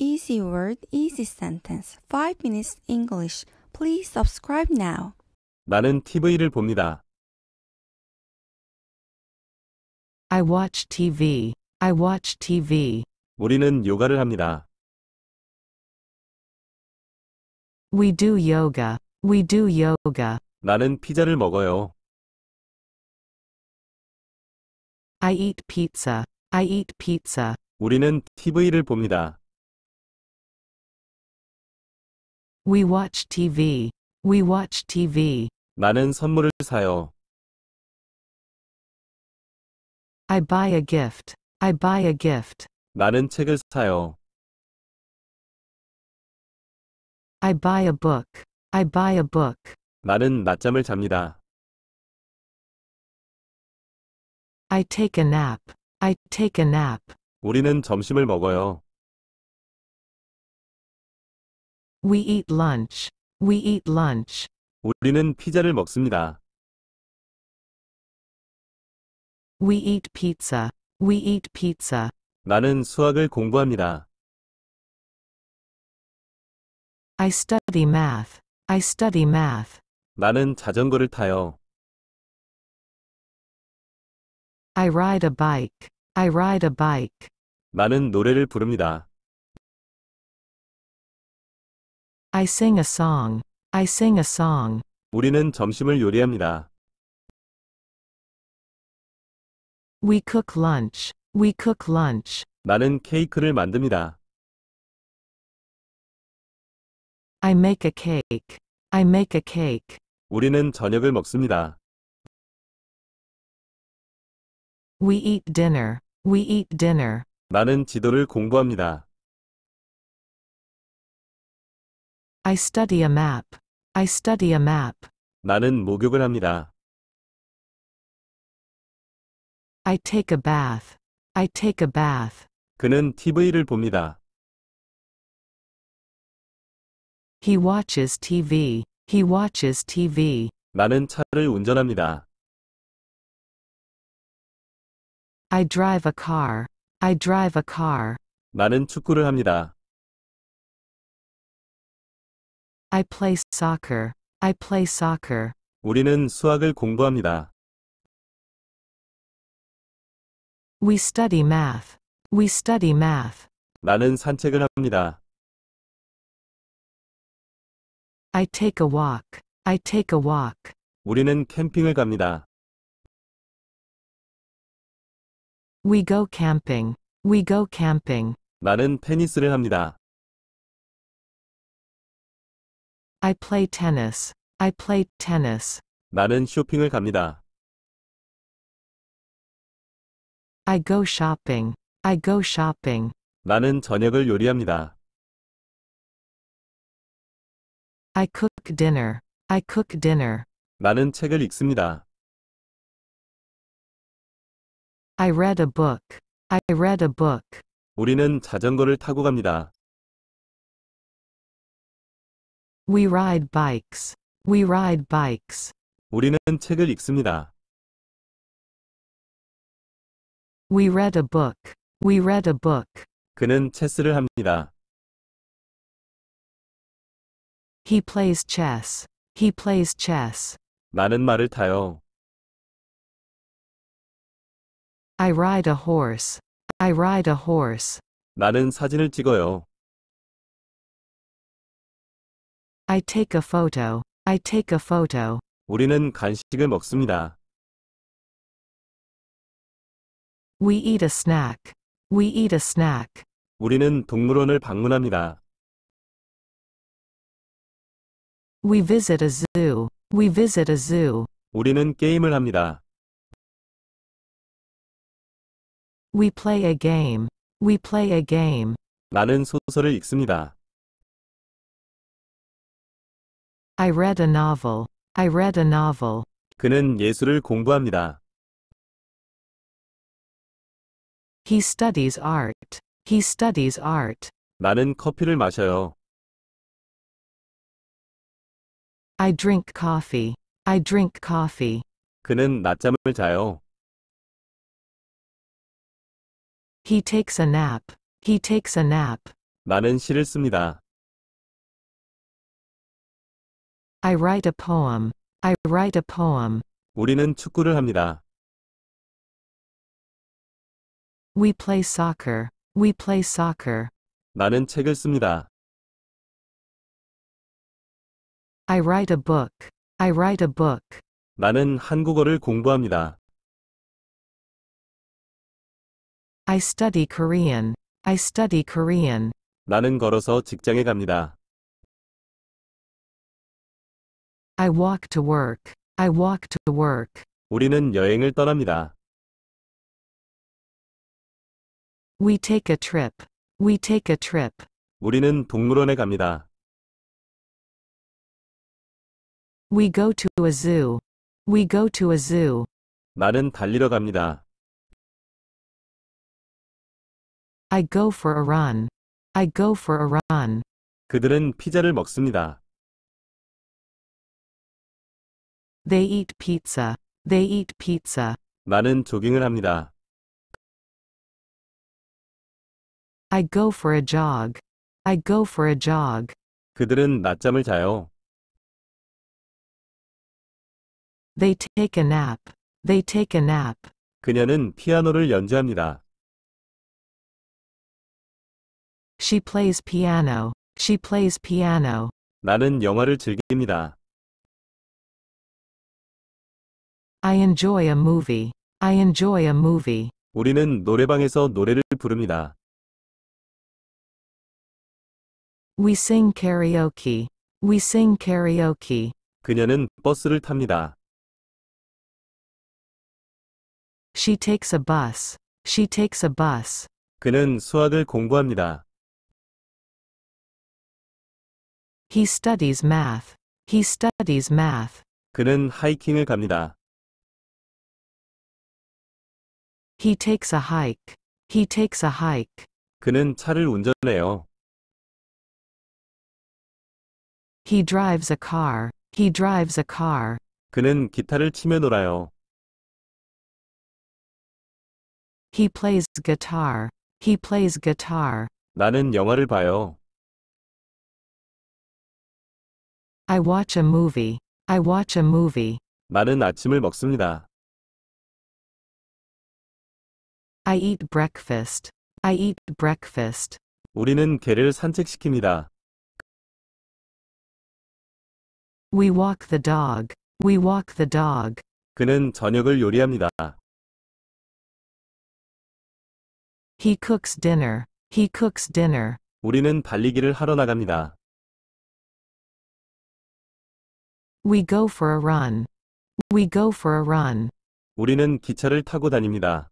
Easy word, easy sentence. 5 minutes English. Please subscribe now. 나는 TV를 봅니다. I watch TV. I watch TV. 우리는 요가를 합니다. We do yoga. We do yoga. 나는 피자를 먹어요. I eat pizza. I eat pizza. 우리는 TV를 봅니다. We watch TV. We watch TV. 나는 선물을 사요. I buy a gift. I buy a gift. 나는 책을 사요. I buy a book. I buy a book. 나는 낮잠을 잡니다. I take a nap. I take a nap. 우리는 점심을 먹어요. We eat lunch. We eat lunch. 우리는 피자를 먹습니다. We eat pizza. We eat pizza. 나는 수학을 공부합니다. I study math. I study math. 나는 자전거를 타요. I ride a bike. I ride a bike. 나는 노래를 부릅니다. I sing a song. I sing a song. 우리는 점심을 요리합니다. We cook lunch. We cook lunch. 나는 케이크를 만듭니다. I make a cake. I make a cake. 우리는 저녁을 먹습니다. We eat dinner. We eat dinner. 나는 지도를 공부합니다. I study a map. I study a map. 나는 목욕을 합니다. I take a bath. I take a bath. 그는 TV를 봅니다. He watches TV. He watches TV. 나는 차를 운전합니다. I drive a car. I drive a car. 나는 축구를 합니다. I play soccer. I play soccer. 우리는 수학을 공부합니다. We study math. We study math. 나는 산책을 합니다. I take a walk. I take a walk. 우리는 캠핑을 갑니다. We go camping. We go camping. 나는 테니스를 합니다. I play tennis. I play tennis. 나는 쇼핑을 갑니다. I go shopping. I go shopping. 나는 저녁을 요리합니다. I cook dinner. I cook dinner. 나는 책을 읽습니다. I read a book. I read a book. 우리는 자전거를 타고 갑니다. We ride bikes. We ride bikes. 우리는 책을 읽습니다. We read a book. We read a book. 그는 체스를 합니다. He plays chess. He plays chess. 나는 말을 타요. I ride a horse. I ride a horse. 나는 사진을 찍어요. I take a photo. I take a photo. 우리는 간식을 먹습니다. We eat a snack. We eat a snack. 우리는 동물원을 방문합니다. We visit a zoo. We visit a zoo. 우리는 게임을 합니다. We play a game. We play a game. 나는 소설을 읽습니다. I read a novel. I read a novel. 그는 예술을 공부합니다. He studies art. He studies art. 나는 커피를 마셔요. I drink coffee. I drink coffee. 그는 낮잠을 자요. He takes a nap. He takes a nap. 나는 시를 씁니다. I write a poem. I write a poem. 우리는 축구를 합니다. We play soccer. We play soccer. 나는 책을 씁니다. I write a book. I write a book. 나는 한국어를 공부합니다. I study Korean. I study Korean. 나는 걸어서 직장에 갑니다. I walk to work. I walk to work. 우리는 여행을 떠납니다. We take a trip. We take a trip. 우리는 동물원에 갑니다. We go to a zoo. We go to a zoo. 나는 달리러 갑니다. I go for a run. I go for a run. 그들은 피자를 먹습니다. They eat pizza. They eat pizza. 나는 조깅을 합니다. I go for a jog. I go for a jog. 그들은 낮잠을 자요. They take a nap. They take a nap. 그녀는 피아노를 연주합니다. She plays piano. She plays piano. 나는 영화를 즐깁니다. I enjoy a movie. I enjoy a movie. 우리는 노래방에서 노래를 부릅니다. We sing karaoke. We sing karaoke. 그녀는 버스를 탑니다. She takes a bus. She takes a bus. 그는 수학을 공부합니다. He studies math. He studies math. 그는 하이킹을 갑니다. He takes a hike. He takes a hike. 그는 차를 운전해요. He drives a car. He drives a car. 그는 기타를 치며 놀아요. He plays guitar. He plays guitar. 나는 영화를 봐요. I watch a movie. I watch a movie. 나는 아침을 먹습니다. I eat breakfast. I eat breakfast. 우리는 개를 산책시킵니다. We walk the dog. We walk the dog. 그는 저녁을 요리합니다. He cooks dinner. He cooks dinner. 우리는 달리기를 하러 나갑니다. We go for a run. We go for a run. 우리는 기차를 타고 다닙니다.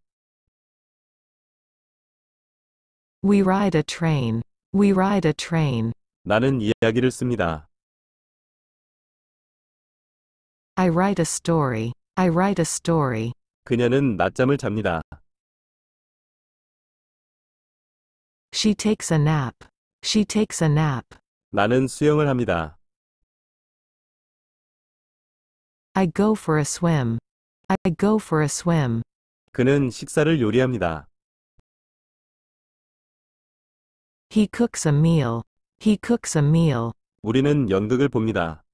We ride a train. We ride a train. 나는 이야기를 씁니다. I write a story. I write a story. 그녀는 낮잠을 잡니다. She takes a nap. She takes a nap. 나는 수영을 합니다. I go for a swim. I go for a swim. 그는 식사를 요리합니다. He cooks a meal. He cooks a meal. 우리는 연극을 봅니다.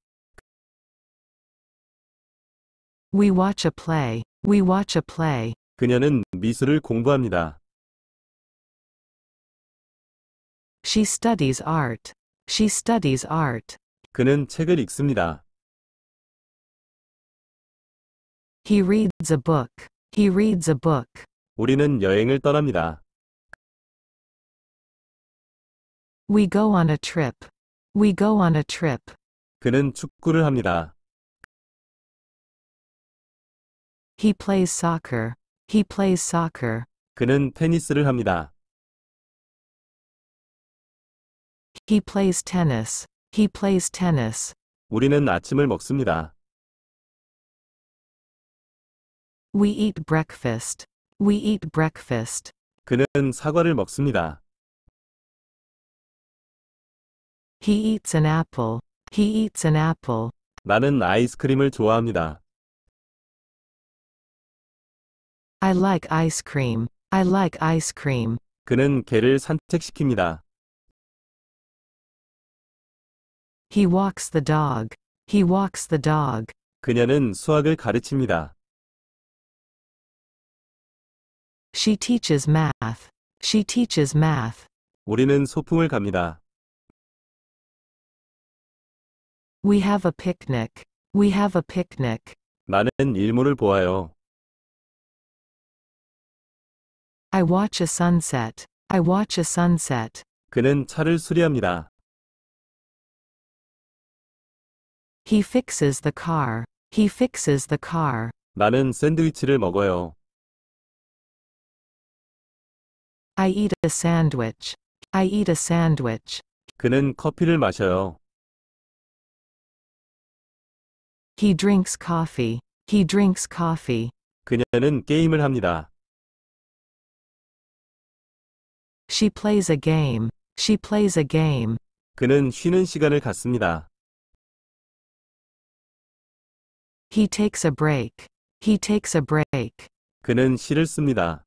We watch a play. We watch a play. 그녀는 미술을 공부합니다. She studies art. She studies art. 그는 책을 읽습니다. He reads a book. He reads a book. 우리는 여행을 떠납니다. We go on a trip. We go on a trip. 그는 축구를 합니다. He plays soccer. He plays soccer. 그는 테니스를 합니다. He plays tennis. He plays tennis. 우리는 아침을 먹습니다. We eat breakfast. We eat breakfast. 그는 사과를 먹습니다. He eats an apple. He eats an apple. 나는 아이스크림을 좋아합니다. I like ice cream. I like ice cream. 그는 개를 산책시킵니다. He walks the dog. He walks the dog. 그녀는 수학을 가르칩니다. She teaches math. She teaches math. 우리는 소풍을 갑니다. We have a picnic. We have a picnic. 나는 일몰을 보아요. I watch a sunset. I watch a sunset. 그는 차를 수리합니다. He fixes the car. He fixes the car. 나는 샌드위치를 먹어요. I eat a sandwich. I eat a sandwich. 그는 커피를 마셔요. He drinks coffee. He drinks coffee. 그녀는 게임을 합니다. She plays a game. She plays a game. 그는 쉬는 시간을 갖습니다. He takes a break. He takes a break. 그는 시를 씁니다.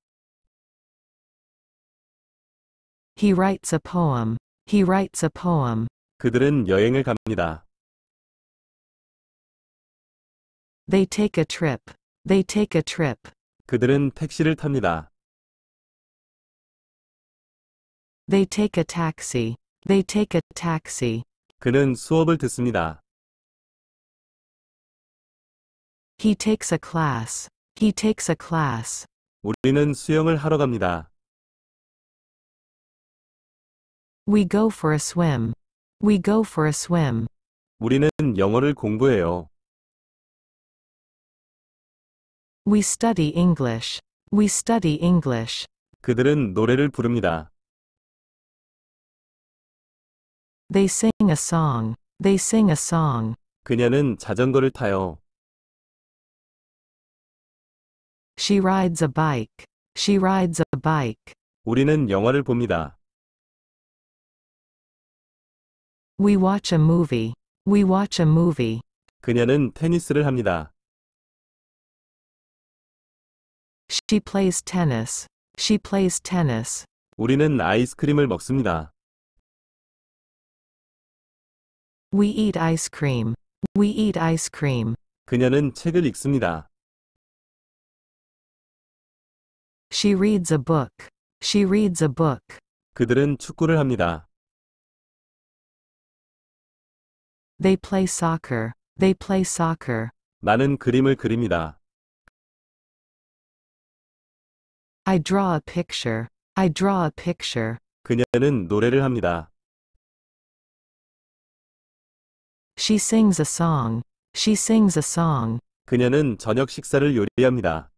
He writes a poem. He writes a poem. 그들은 여행을 갑니다. They take a trip. They take a trip. 그들은 택시를 탑니다. They take a taxi. They take a taxi. 그는 수업을 듣습니다. He takes a class. He takes a class. 우리는 수영을 하러 갑니다. We go for a swim. We go for a swim. 우리는 영어를 공부해요. We study English. We study English. 그들은 노래를 부릅니다. They sing a song. They sing a song. 그녀는 자전거를 타요. She rides a bike. She rides a bike. 우리는 영화를 봅니다. We watch a movie. We watch a movie. 그녀는 테니스를 합니다. She plays tennis. She plays tennis. 우리는 아이스크림을 먹습니다. We eat ice cream. We eat ice cream. 그녀는 책을 읽습니다. She reads a book. She reads a book. 그들은 축구를 합니다. They play soccer. They play soccer. 나는 그림을 그립니다. I draw a picture. I draw a picture. 그녀는 노래를 합니다. She sings a song. She sings a song. 그녀는 저녁 식사를 요리합니다.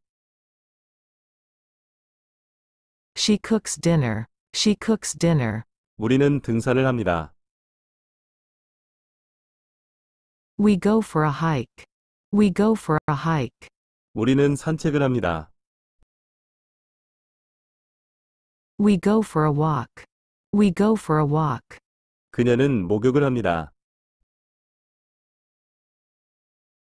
She cooks dinner. She cooks dinner. 우리는 등산을 합니다. We go for a hike. We go for a hike. 우리는 산책을 합니다. We go for a walk. We go for a walk. 그녀는 목욕을 합니다.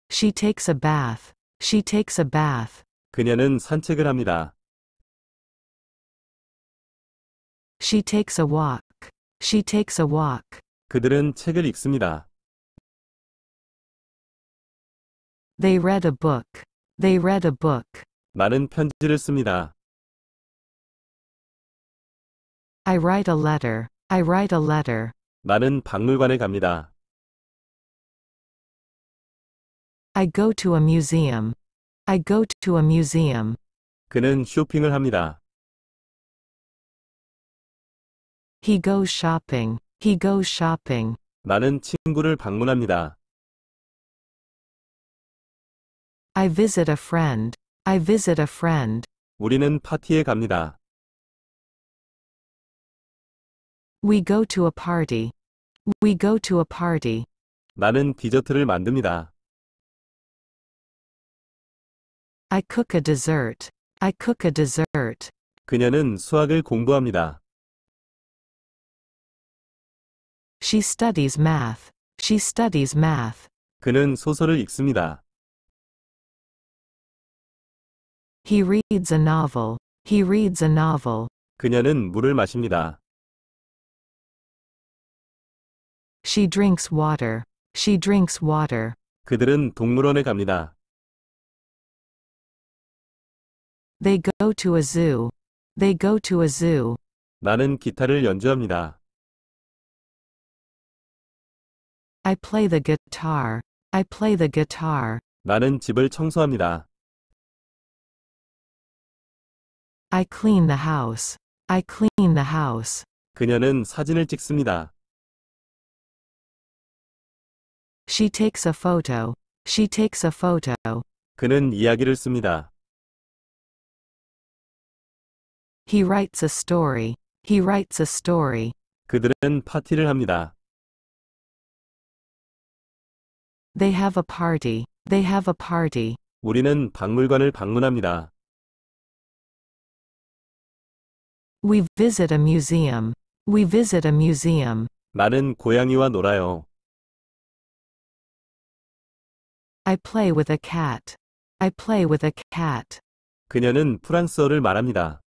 She takes a bath. She takes a bath. 그녀는 산책을 합니다. She takes a walk. She takes a walk. 그들은 책을 읽습니다. They read a book. They read a book. 나는 편지를 씁니다. I write a letter. I write a letter. 나는 박물관에 갑니다. I go to a museum. I go to a museum. 그는 쇼핑을 합니다. He goes shopping. He goes shopping. 나는 친구를 방문합니다. I visit a friend. I visit a friend. 우리는 파티에 갑니다. We go to a party. We go to a party. 나는 디저트를 만듭니다. I cook a dessert. I cook a dessert. 그녀는 수학을 공부합니다. She studies math. She studies math. 그는 소설을 읽습니다. He reads a novel. He reads a novel. 그녀는 물을 마십니다. She drinks water. She drinks water. 그들은 동물원에 갑니다. They go to a zoo. They go to a zoo. 나는 기타를 연주합니다. I play the guitar. I play the guitar. 나는 집을 청소합니다. I clean the house. I clean the house. 그녀는 사진을 찍습니다. She takes a photo. She takes a photo. 그는 이야기를 씁니다. He writes a story. He writes a story. 그들은 파티를 합니다. They have a party. They have a party. 우리는 박물관을 방문합니다. We visit a museum. We visit a museum. 나는 고양이와 놀아요. I play with a cat. I play with a cat. 그녀는 프랑스어를 말합니다.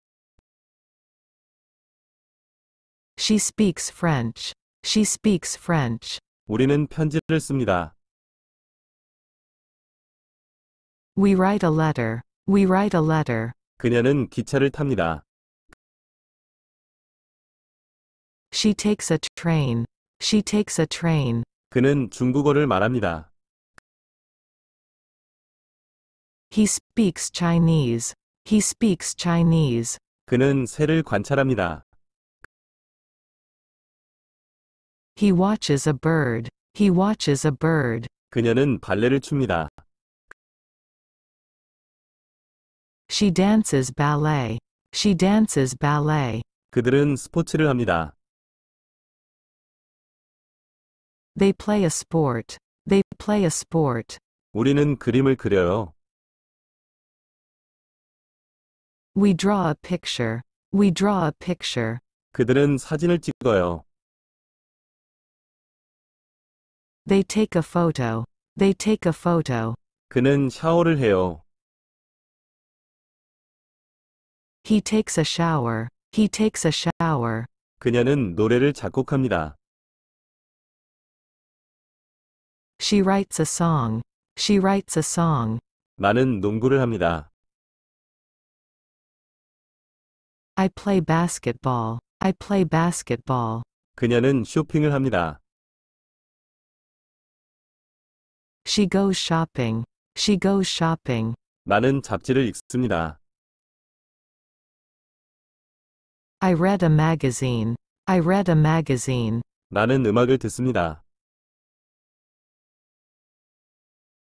She speaks French. She speaks French. 우리는 편지를 씁니다. We write a letter. We write a letter. 그녀는 기차를 탑니다. She takes a train. She takes a train. 그는 중국어를 말합니다. He speaks Chinese. He speaks Chinese. 그는 새를 관찰합니다. He watches a bird. He watches a bird. 그녀는 발레를 춥니다. She dances ballet. She dances ballet. 그들은 스포츠를 합니다. They play a sport. They play a sport. 우리는 그림을 그려요. We draw a picture. We draw a picture. 그들은 사진을 찍어요. They take a photo. They take a photo. 그는 샤워를 해요. He takes a shower. He takes a shower. 그녀는 노래를 작곡합니다. She writes a song. She writes a song. 나는 농구를 합니다. I play basketball. I play basketball. 그녀는 쇼핑을 합니다. She goes shopping. She goes shopping. 나는 잡지를 읽습니다. I read a magazine. I read a magazine. 나는 음악을 듣습니다.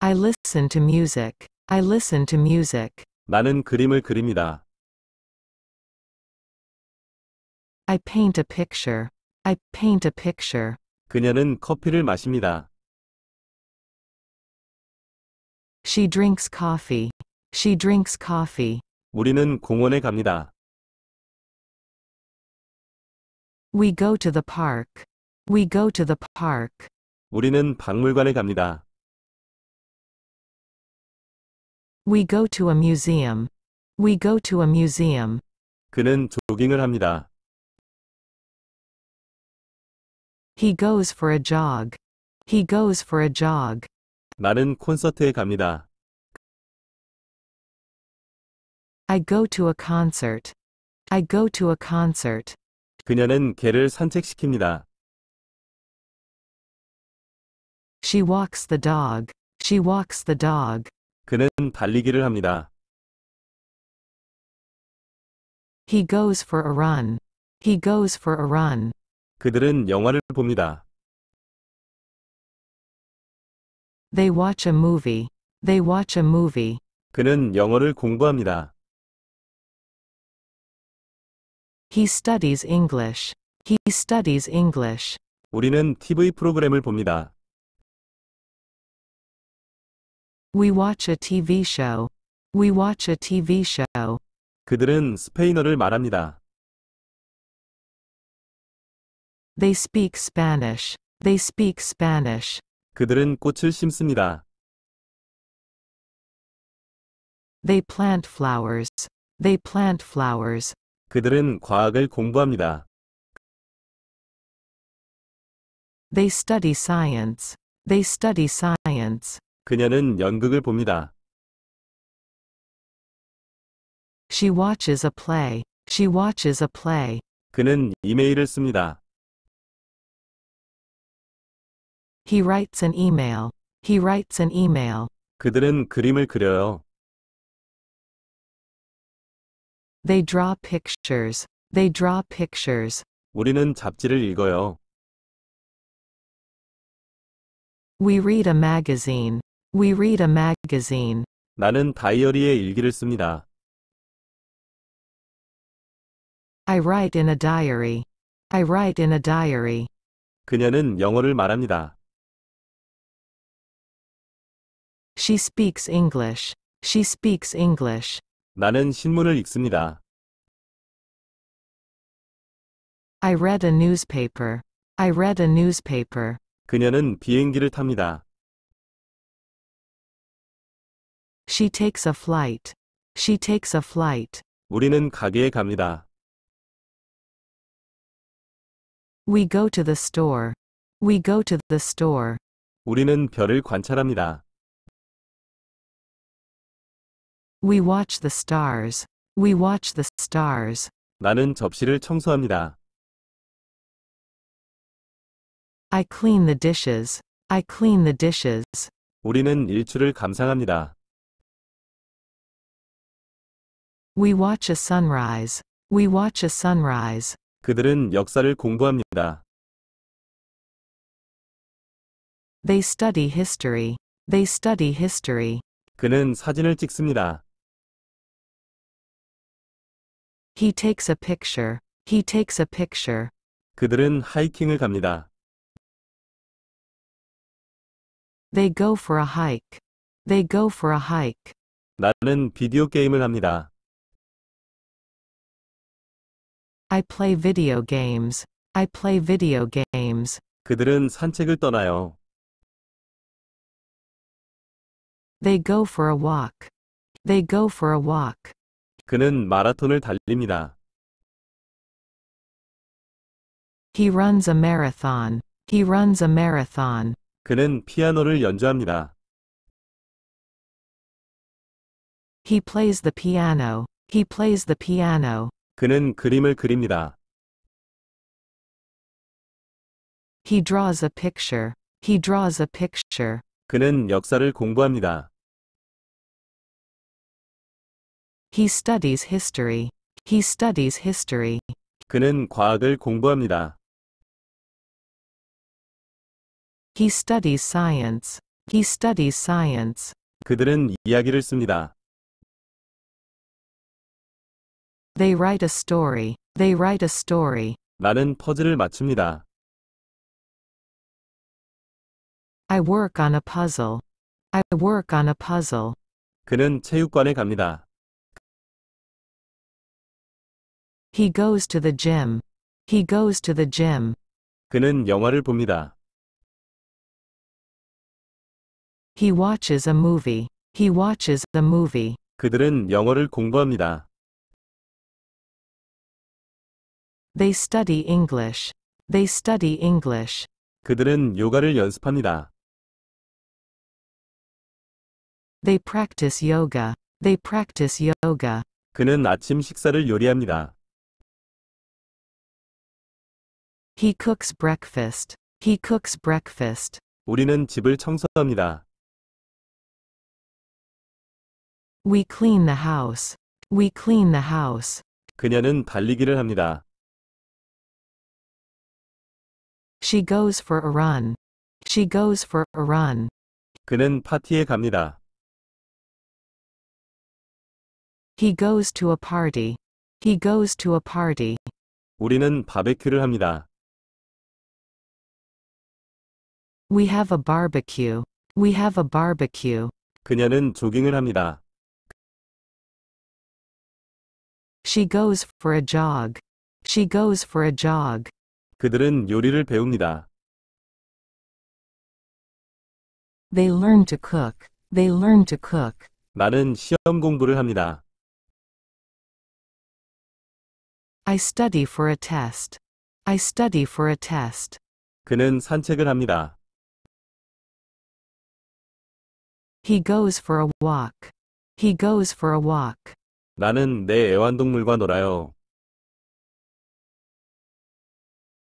I listen to music. I listen to music. 나는 그림을 그립니다. I paint a picture. I paint a picture. 그녀는 커피를 마십니다. She drinks coffee. She drinks coffee. 우리는 공원에 갑니다. We go to the park. We go to the park. 우리는 박물관에 갑니다. We go to a museum. We go to a museum. 그는 조깅을 합니다. He goes for a jog. He goes for a jog. 나는 콘서트에 갑니다. I go to a concert. I go to a concert. 그녀는 개를 산책시킵니다. She walks the dog. She walks the dog. 그는 달리기를 합니다. He goes for a run. He goes for a run. 그들은 영화를 봅니다. They watch a movie. They watch a movie. 그는 영어를 공부합니다. He studies English. He studies English. 우리는 TV 프로그램을 봅니다. We watch a TV show. We watch a TV show. 그들은 스페인어를 말합니다. They speak Spanish. They speak Spanish. 그들은 꽃을 심습니다. They plant flowers. They plant flowers. 그들은 과학을 공부합니다. They study science. They study science. 그녀는 연극을 봅니다. She watches a play. She watches a play. 그는 이메일을 씁니다. He writes an email. He writes an email. 그들은 그림을 그려요. They draw pictures. They draw pictures. 우리는 잡지를 읽어요. We read a magazine. We read a magazine. 나는 다이어리에 일기를 씁니다. I write in a diary. I write in a diary. 그녀는 영어를 말합니다. She speaks English. She speaks English. 나는 신문을 읽습니다. I read a newspaper. I read a newspaper. 그녀는 비행기를 탑니다. She takes a flight. She takes a flight. 우리는 가게에 갑니다. We go to the store. We go to the store. 우리는 별을 관찰합니다. We watch the stars. We watch the stars. 나는 접시를 청소합니다. I clean the dishes. I clean the dishes. 우리는 일출을 감상합니다. We watch a sunrise. We watch a sunrise. 그들은 역사를 공부합니다. They study history. They study history. 그는 사진을 찍습니다. He takes a picture. He takes a picture. 그들은 하이킹을 갑니다. They go for a hike. They go for a hike. 나는 비디오 게임을 합니다. I play video games. I play video games. 그들은 산책을 떠나요. They go for a walk. They go for a walk. 그는 마라톤을 달립니다. He runs a marathon. He runs a marathon. 그는 피아노를 연주합니다. He plays the piano. He plays the piano. 그는 그림을 그립니다. He draws a picture. He draws a picture. 그는 역사를 공부합니다. He studies history. He studies history. 그는 과학을 공부합니다. He studies science. He studies science. 그들은 이야기를 씁니다. They write a story. They write a story. 나는 퍼즐을 맞춥니다. I work on a puzzle. I work on a puzzle. 그는 체육관에 갑니다. He goes to the gym. He goes to the gym. 그는 영화를 봅니다. He watches a movie. He watches a movie. 그들은 영어를 공부합니다. They study English. They study English. 그들은 요가를 연습합니다. They practice yoga. They practice yoga. 그는 아침 식사를 요리합니다. He cooks breakfast. He cooks breakfast. 우리는 집을 청소합니다. We clean the house. We clean the house. 그녀는 달리기를 합니다. She goes for a run. She goes for a run. 그는 파티에 갑니다. He goes to a party. He goes to a party. 우리는 바베큐를 합니다. We have a barbecue. We have a barbecue. 그녀는 조깅을 합니다. She goes for a jog. She goes for a jog. 그들은 요리를 배웁니다. They learn to cook. They learn to cook. 나는 시험 공부를 합니다. I study for a test. I study for a test. 그는 산책을 합니다. He goes for a walk. He goes for a walk. 나는 내 애완동물과 놀아요.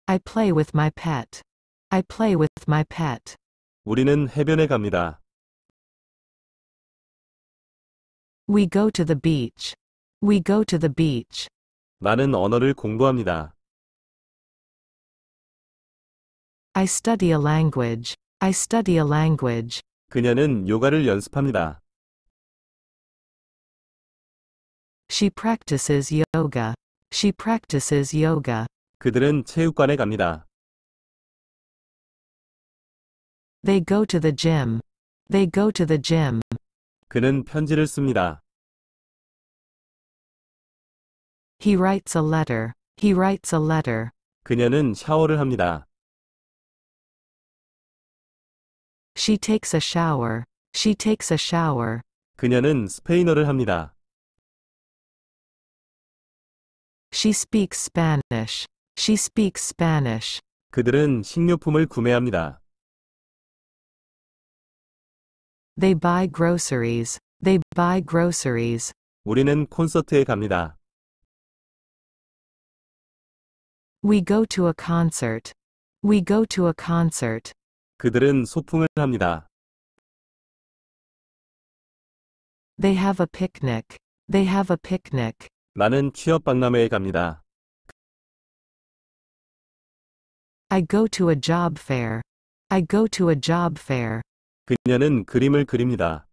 I play with my pet. I play with my pet. 우리는 해변에 갑니다. We go to the beach. We go to the beach. 나는 언어를 공부합니다. I study a language. I study a language. 그녀는 요가를 연습합니다. She practices yoga. She practices yoga. 그들은 체육관에 갑니다. They go to the gym. They go to the gym. 그는 편지를 씁니다. He writes a letter. He writes a letter. 그녀는 샤워를 합니다. She takes a shower. She takes a shower. 그녀는 스페인어를 합니다. She speaks Spanish. She speaks Spanish. 그들은 식료품을 구매합니다. They buy groceries. They buy groceries. 우리는 콘서트에 갑니다. We go to a concert. We go to a concert. 그들은 소풍을 합니다. They have a picnic. They have a picnic. 나는 취업박람회에 갑니다. I go to a job fair. I go to a job fair. 그녀는 그림을 그립니다.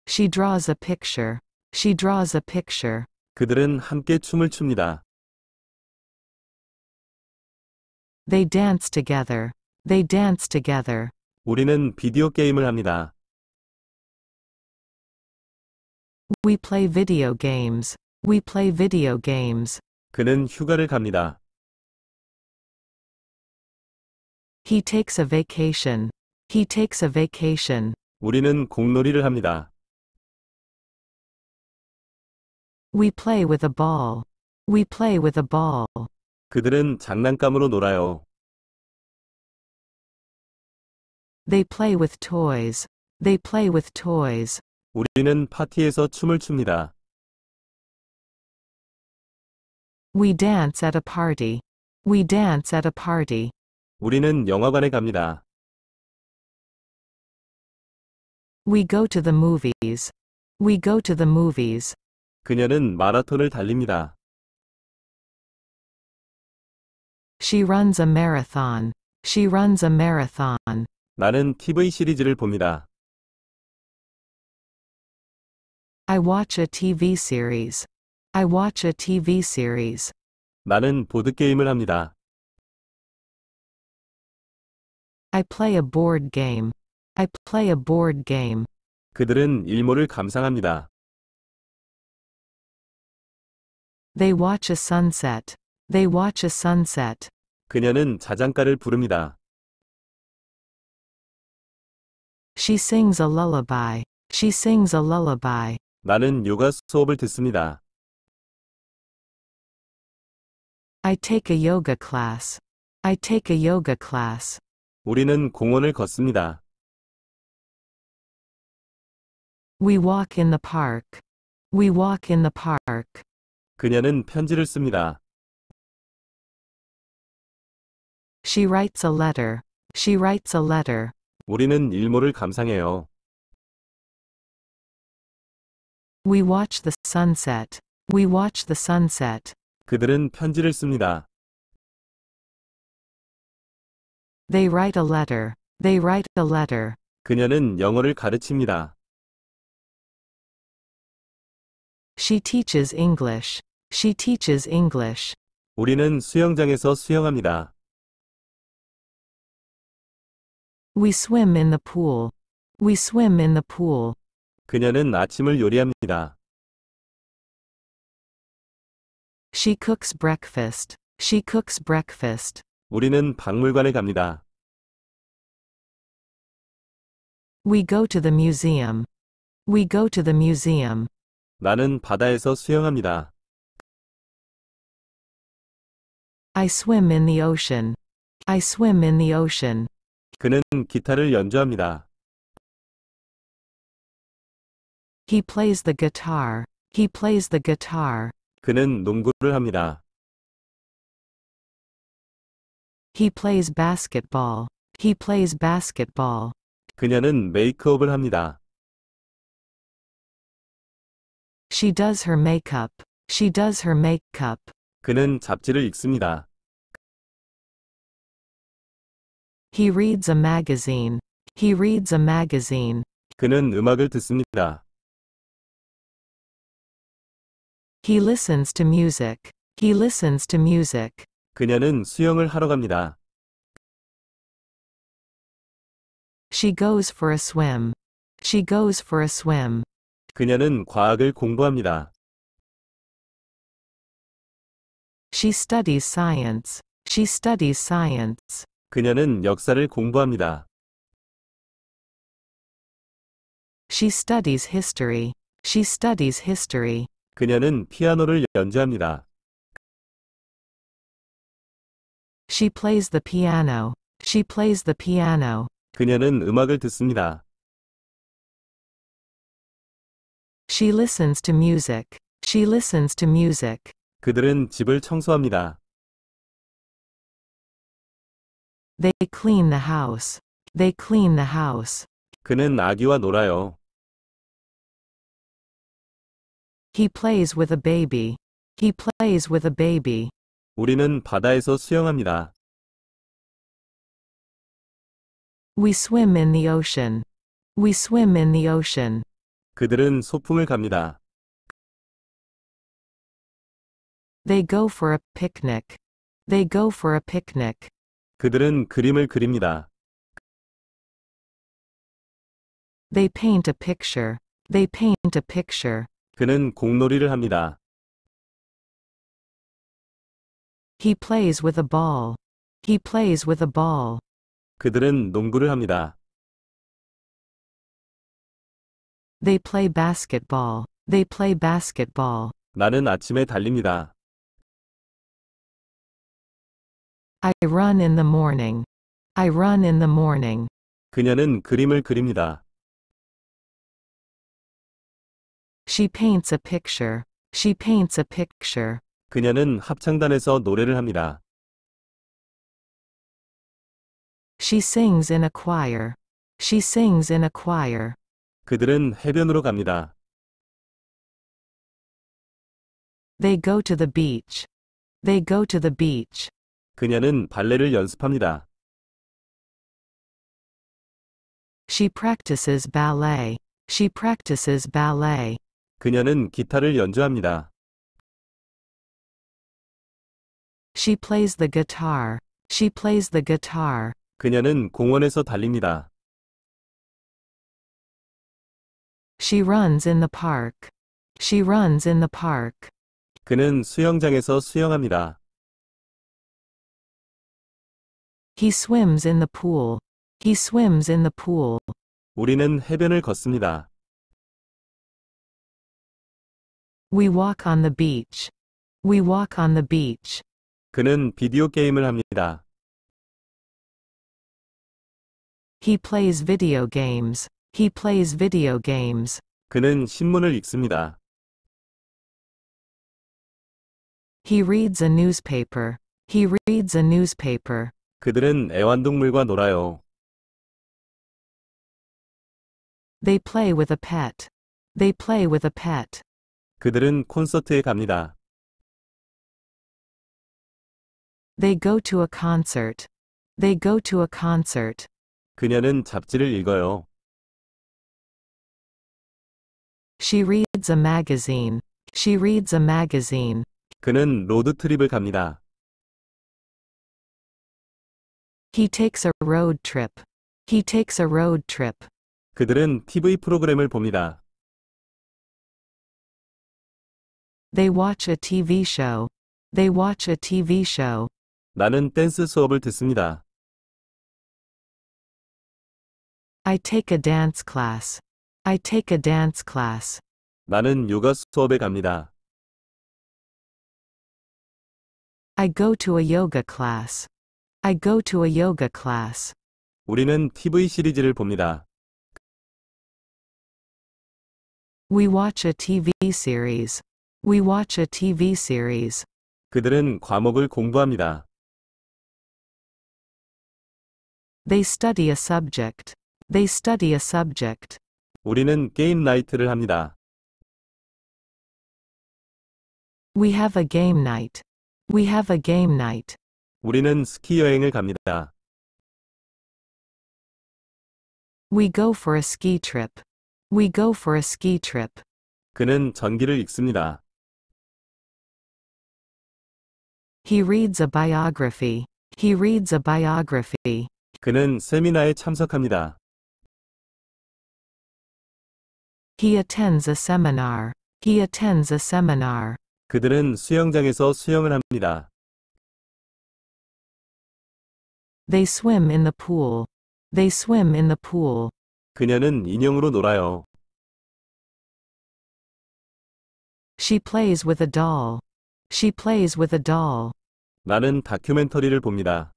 She draws a picture. She draws a picture. 그들은 함께 춤을 춥니다. They dance together. They dance together. 우리는 비디오 게임을 합니다. We play video games. We play video games. 그는 휴가를 갑니다. He takes a vacation. He takes a vacation. 우리는 공놀이를 합니다. We play with a ball. We play with a ball. 그들은 장난감으로 놀아요. They play with toys. They play with toys. 우리는 파티에서 춤을 춥니다. We dance at a party. We dance at a party. 우리는 영화관에 갑니다. We go to the movies. We go to the movies. 그녀는 마라톤을 달립니다. She runs a marathon. She runs a marathon. 나는 TV 시리즈를 봅니다. I watch a TV series. I watch a TV series. 나는 보드게임을 합니다. I play a board game. I play a board game. 그들은 일몰을 감상합니다. They watch a sunset. They watch a sunset. 그녀는 자장가를 부릅니다. She sings a lullaby. She sings a lullaby. 나는 요가 수업을 듣습니다. I take a yoga class. I take a yoga class. 우리는 공원을 걷습니다. We walk in the park. We walk in the park. 그녀는 편지를 씁니다. She writes a letter. She writes a letter. 우리는 일몰을 감상해요. We watch the sunset. We watch the sunset. 그들은 편지를 씁니다. They write a letter. They write a letter. 그녀는 영어를 가르칩니다. She teaches English. She teaches English. 우리는 수영장에서 수영합니다. We swim in the pool. We swim in the pool. 그녀는 아침을 요리합니다. She cooks breakfast. She cooks breakfast. 우리는 박물관에 갑니다. We go to the museum. We go to the museum. 나는 바다에서 수영합니다. I swim in the ocean. I swim in the ocean. 그는 기타를 연주합니다. He plays the guitar. He plays the guitar. 그는 농구를 합니다. He plays basketball. He plays basketball. 그녀는 메이크업을 합니다. She does her makeup. She does her makeup. 그는 잡지를 읽습니다. He reads a magazine. He reads a magazine. 그는 음악을 듣습니다. He listens to music. He listens to music. 그녀는 수영을 하러 갑니다. She goes for a swim. She goes for a swim. 그녀는 과학을 공부합니다. She studies science. She studies science. 그녀는 역사를 공부합니다. She studies history. She studies history. 그녀는 피아노를 연주합니다. She plays the piano. She plays the piano. 그녀는 음악을 듣습니다. She listens to music. She listens to music. 그들은 집을 청소합니다. They clean the house. They clean the house. 그는 아기와 놀아요. He plays with a baby. He plays with a baby. 우리는 바다에서 수영합니다. We swim in the ocean. We swim in the ocean. 그들은 소풍을 갑니다. They go for a picnic. They go for a picnic. 그들은 그림을 그립니다. They paint a picture. They paint a picture. 그는 공놀이를 합니다. He plays with a ball. He plays with a ball. 그들은 농구를 합니다. They play basketball. They play basketball. 나는 아침에 달립니다. I run in the morning. I run in the morning. 그녀는 그림을 그립니다. She paints a picture. She paints a picture. 그녀는 합창단에서 노래를 합니다. She sings in a choir. She sings in a choir. 그들은 해변으로 갑니다. They go to the beach. They go to the beach. 그녀는 발레를 연습합니다. She practices ballet. She practices ballet. 그녀는 기타를 연주합니다. She plays the guitar. She plays the guitar. 그녀는 공원에서 달립니다. She runs in the park. She runs in the park. 그는 수영장에서 수영합니다. He swims in the pool. He swims in the pool. 우리는 해변을 걷습니다. We walk on the beach. We walk on the beach. 그는 비디오 게임을 합니다. He plays video games. He plays video games. 그는 신문을 읽습니다. He reads a newspaper. He reads a newspaper. 그들은 애완동물과 놀아요. They play with a pet. They play with a pet. 그들은 콘서트에 갑니다. They go to a concert. They go to a concert. 그녀는 잡지를 읽어요. She reads a magazine. She reads a magazine. 그는 로드트립을 갑니다. He takes a road trip. He takes a road trip. 그들은 TV 프로그램을 봅니다. They watch a TV show. They watch a TV show. 나는 댄스 수업을 듣습니다. I take a dance class. I take a dance class. 나는 요가 수업에 갑니다. I go to a yoga class. I go to a yoga class. 우리는 TV 시리즈를 봅니다. We watch a TV series. We watch a TV series. 그들은 과목을 공부합니다. They study a subject. They study a subject. 우리는 게임 나이트를 합니다. We have a game night. We have a game night. 우리는 스키 여행을 갑니다. We go for a ski trip. We go for a ski trip. 그는 전기를 읽습니다. He reads a biography. He reads a biography. 그는 세미나에 참석합니다. He attends a seminar. He attends a seminar. 그들은 수영장에서 수영을 합니다. They swim in the pool. They swim in the pool. 그녀는 인형으로 놀아요. She plays with a doll. She plays with a doll. 나는 다큐멘터리를 봅니다.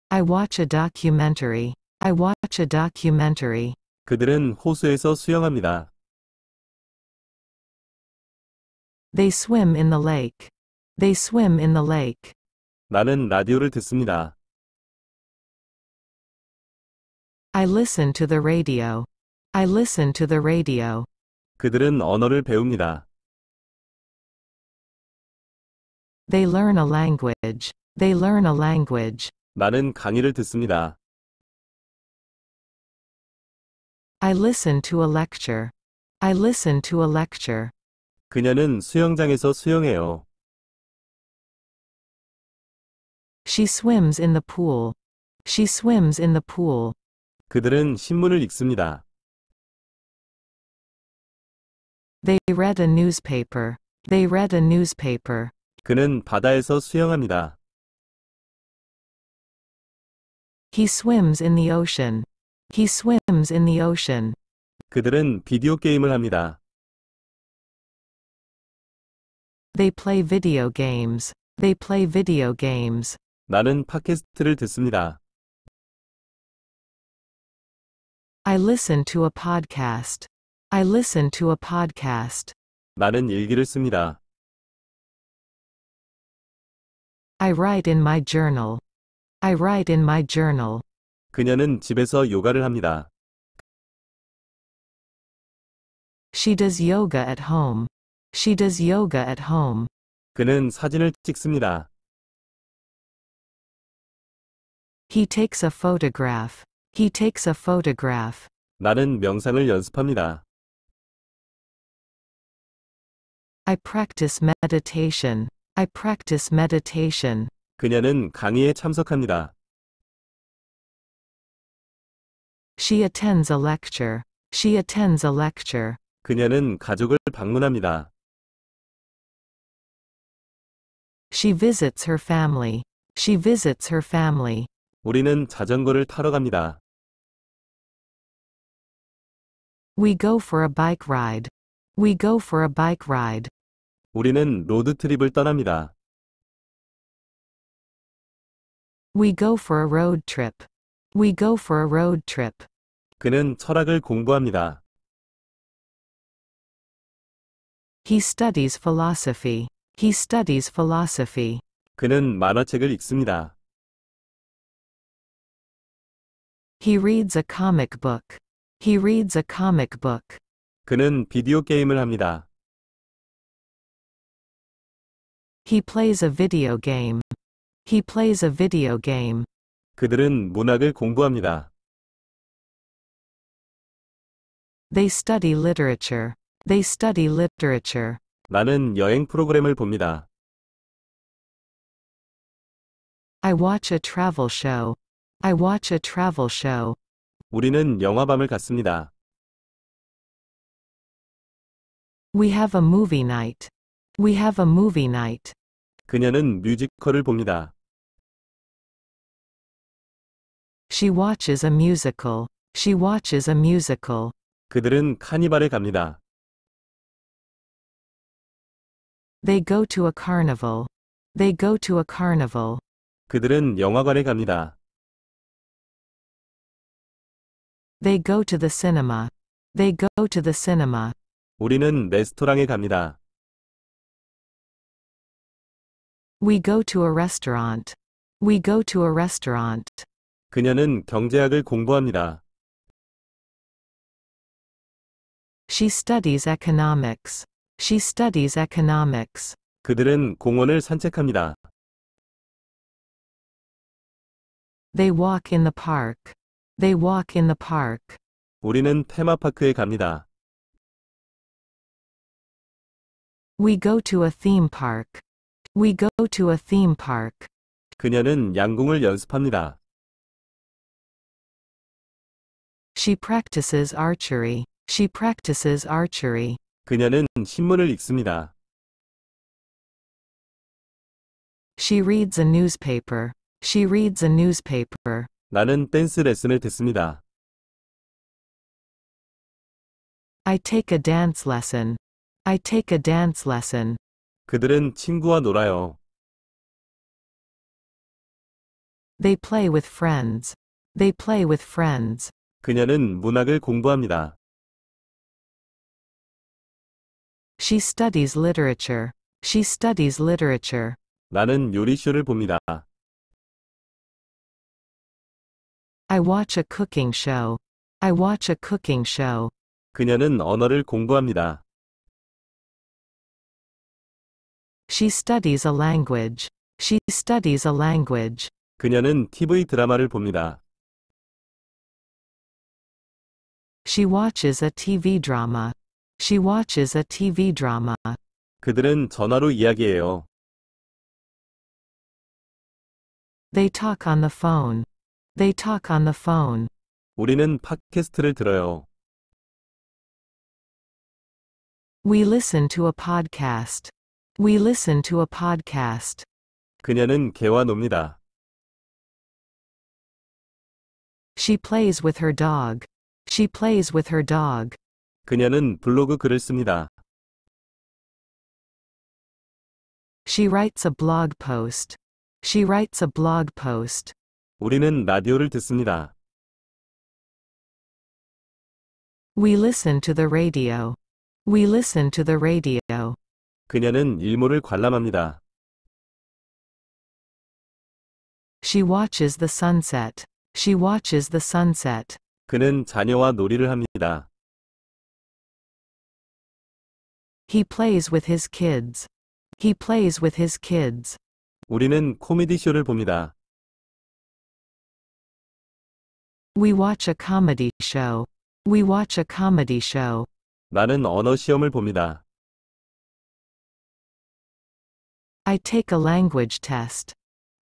I watch a documentary. I watch a documentary. 그들은 호수에서 수영합니다. They swim in the lake. They swim in the lake. 나는 라디오를 듣습니다. I listen to the radio. I listen to the radio. 그들은 언어를 배웁니다. They learn a language. They learn a language. 나는 강의를 듣습니다. I listen to a lecture. I listen to a lecture. 그녀는 수영장에서 수영해요. She swims in the pool. She swims in the pool. 그들은 신문을 읽습니다. They read a newspaper. They read a newspaper. 그는 바다에서 수영합니다. He swims in the ocean. He swims in the ocean. 그들은 비디오 게임을 합니다. They play video games. They play video games. 나는 팟캐스트를 듣습니다. I listen to a podcast. I listen to a podcast. 나는 일기를 씁니다. I write in my journal. I write in my journal. 그녀는 집에서 요가를 합니다. She does yoga at home. She does yoga at home. 그는 사진을 찍습니다. He takes a photograph. He takes a photograph. 나는 명상을 연습합니다. I practice meditation. I practice meditation. 그녀는 강의에 참석합니다. She attends a lecture. She attends a lecture. 그녀는 가족을 방문합니다. She visits her family. She visits her family. 우리는 자전거를 타러 갑니다. We go for a bike ride. We go for a bike ride. 우리는 로드트립을 떠납니다. We go for a road trip. We go for a road trip. 그는 철학을 공부합니다. He studies philosophy. He studies philosophy. 그는 만화책을 읽습니다. He reads a comic book. He reads a comic book. 그는 비디오 게임을 합니다. He plays a video game. He plays a video game. 그들은 문학을 공부합니다. They study literature. They study literature. 나는 여행 프로그램을 봅니다. I watch a travel show. I watch a travel show. 우리는 영화밤을 갔습니다. We have a movie night. We have a movie night. 그녀는 뮤지컬을 봅니다. She watches a musical. She watches a musical. 그들은 카니발에 갑니다. They go to a carnival. They go to a carnival. 그들은 영화관에 갑니다. They go to the cinema. They go to the cinema. 우리는 레스토랑에 갑니다. We go to a restaurant. We go to a restaurant. 그녀는 경제학을 공부합니다. She studies economics. She studies economics. 그들은 공원을 산책합니다. They walk in the park. They walk in the park. 우리는 테마파크에 갑니다. We go to a theme park. We go to a theme park. 그녀는 양궁을 연습합니다. She practices archery. She practices archery. 그녀는 신문을 읽습니다. She reads a newspaper. She reads a newspaper. 나는 댄스 레슨을 듣습니다. I take a dance lesson. I take a dance lesson. 그들은 친구와 놀아요. They play with friends. They play with friends. 그녀는 문학을 공부합니다. She studies literature. She studies literature. 나는 요리쇼를 봅니다. I watch a cooking show. I watch a cooking show. 그녀는 언어를 공부합니다. She studies a language. She studies a language. 그녀는 TV 드라마를 봅니다. She watches a TV drama. She watches a TV drama. 그들은 전화로 이야기해요. They talk on the phone. They talk on the phone. 우리는 팟캐스트를 들어요. We listen to a podcast. We listen to a podcast. 그녀는 개와 놉니다. She plays with her dog. She plays with her dog. 그녀는 블로그 글을 씁니다. She writes a blog post. She writes a blog post. 우리는 라디오를 듣습니다. We listen to the radio. We listen to the radio. 그녀는 일몰을 관람합니다. She watches the sunset. She watches the sunset. 그는 자녀와 놀이를 합니다. He plays with his kids. He plays with his kids. 우리는 코미디 쇼를 봅니다. We watch a comedy show. We watch a comedy show. 나는 언어 시험을 봅니다. I take a language test.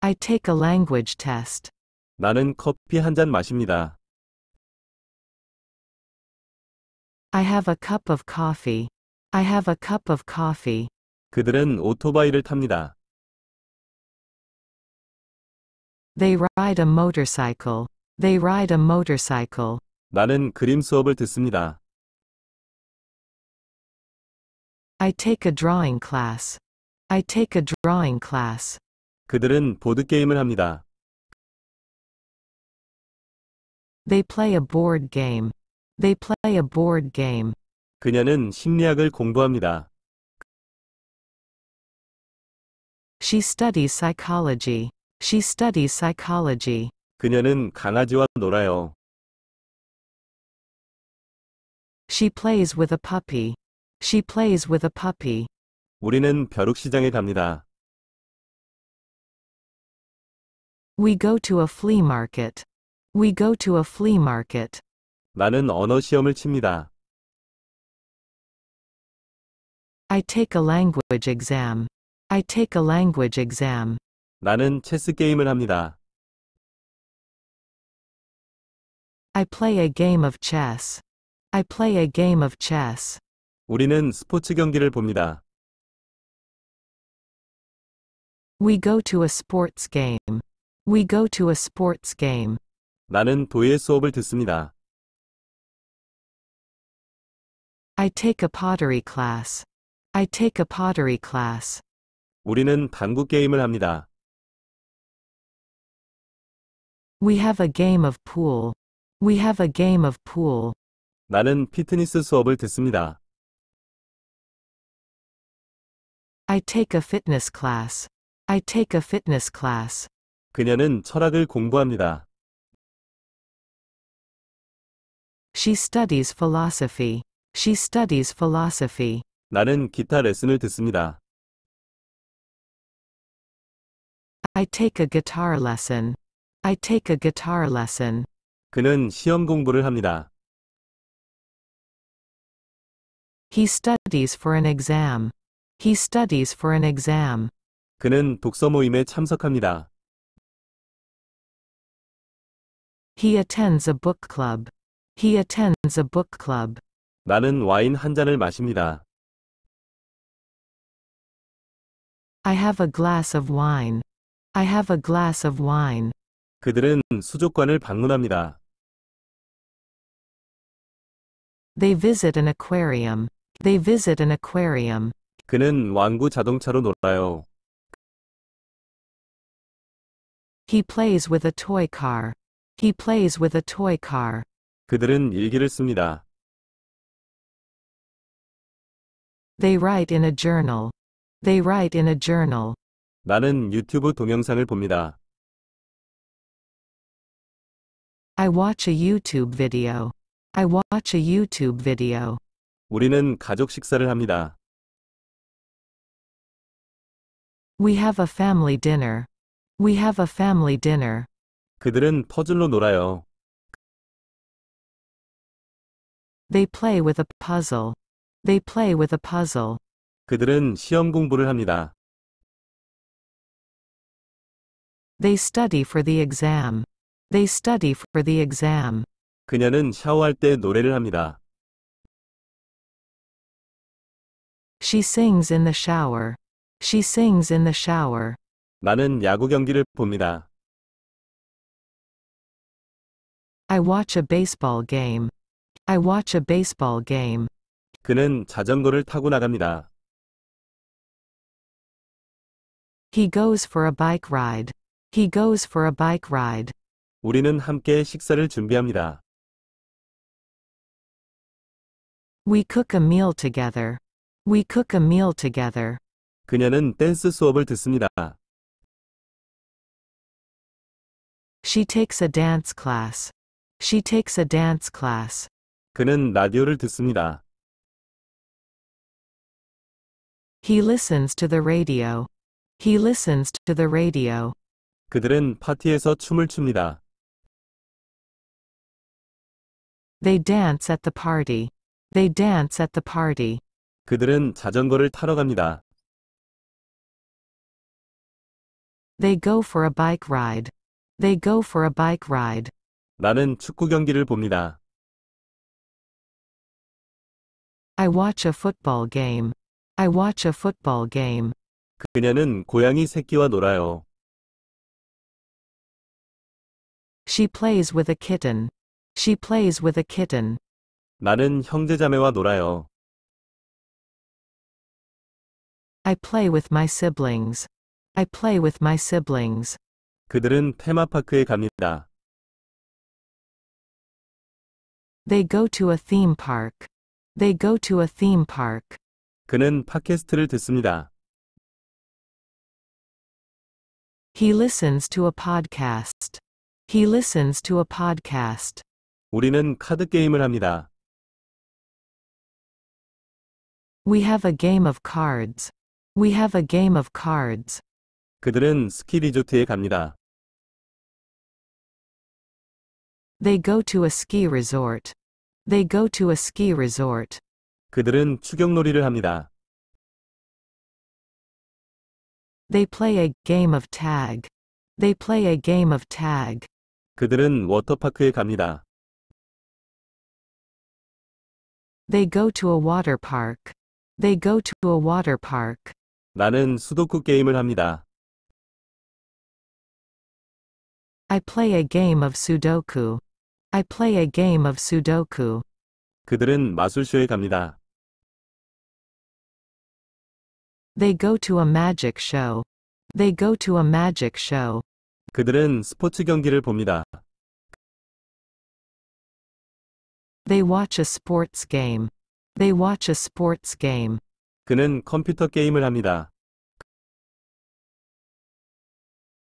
I take a language test. 나는 커피 한 잔 마십니다. I have a cup of coffee. I have a cup of coffee. 그들은 오토바이를 탑니다. They ride a motorcycle. They ride a motorcycle. 나는 그림 수업을 듣습니다. I take a drawing class. I take a drawing class. 그들은 보드게임을 합니다. They play a board game. They play a board game. 그녀는 심리학을 공부합니다. She studies psychology. She studies psychology. 그녀는 강아지와 놀아요. She plays with a puppy. She plays with a puppy. 우리는 벼룩시장에 갑니다. We go to a flea market. We go to a flea market. 나는 언어 시험을 칩니다. I take a language exam. I take a language exam. 나는 체스 게임을 합니다. I play a game of chess. I play a game of chess. 우리는 스포츠 경기를 봅니다. We go to a sports game. We go to a sports game. 나는 도예 수업을 듣습니다. I take a pottery class. I take a pottery class. 우리는 당구 게임을 합니다. We have a game of pool. We have a game of pool. 나는 피트니스 수업을 듣습니다. I take a fitness class. I take a fitness class. 그녀는 철학을 공부합니다. She studies philosophy. She studies philosophy. 나는 기타 레슨을 듣습니다. I take a guitar lesson. I take a guitar lesson. 그는 시험 공부를 합니다. He studies for an exam. He studies for an exam. 그는 독서 모임에 참석합니다. He attends a book club. He attends a book club. 나는 와인 한 잔을 마십니다. I have a glass of wine. I have a glass of wine. 그들은 수족관을 방문합니다. They visit an aquarium. They visit an aquarium. 그는 완구 자동차로 놀아요. He plays with a toy car. He plays with a toy car. 그들은 일기를 씁니다. They write in a journal. They write in a journal. 나는 유튜브 동영상을 봅니다. I watch a YouTube video. I watch a YouTube video. 우리는 가족 식사를 합니다. We have a family dinner. We have a family dinner. 그들은 퍼즐로 놀아요. They play with a puzzle. They play with a puzzle. 그들은 시험 공부를 합니다. They study for the exam. They study for the exam. 그녀는 샤워할 때 노래를 합니다. She sings in the shower. She sings in the shower. 나는 야구 경기를 봅니다. I watch a baseball game. I watch a baseball game. 그는 자전거를 타고 나갑니다. He goes for a bike ride. He goes for a bike ride. 우리는 함께 식사를 준비합니다. We cook a meal together. We cook a meal together. 그녀는 댄스 수업을 듣습니다. She takes a dance class. She takes a dance class. 그는 라디오를 듣습니다. He listens to the radio. He listens to the radio. 그들은 파티에서 춤을 춥니다. They dance at the party. They dance at the party. 그들은 자전거를 타러 갑니다. They go for a bike ride. They go for a bike ride. 나는 축구 경기를 봅니다. I watch a football game. I watch a football game. 그녀는 고양이 새끼와 놀아요. She plays with a kitten. She plays with a kitten. 나는 형제자매와 놀아요. I play with my siblings. I play with my siblings. 그들은 테마파크에 갑니다. They go to a theme park. They go to a theme park. 그는 팟캐스트를 듣습니다. He listens to a podcast. He listens to a podcast. 우리는 카드 게임을 합니다. We have a game of cards. We have a game of cards. 그들은 스키 리조트에 갑니다. They go to a ski resort. They go to a ski resort. 그들은 추격놀이를 합니다. They play a game of tag. They play a game of tag. 그들은 워터파크에 갑니다. They go to a water park. They go to a water park. 나는 수도쿠 게임을 합니다. I play a game of Sudoku. I play a game of Sudoku. 그들은 마술쇼에 갑니다. They go to a magic show. They go to a magic show. 그들은 스포츠 경기를 봅니다. They watch a sports game. They watch a sports game. 그는 컴퓨터 게임을 합니다.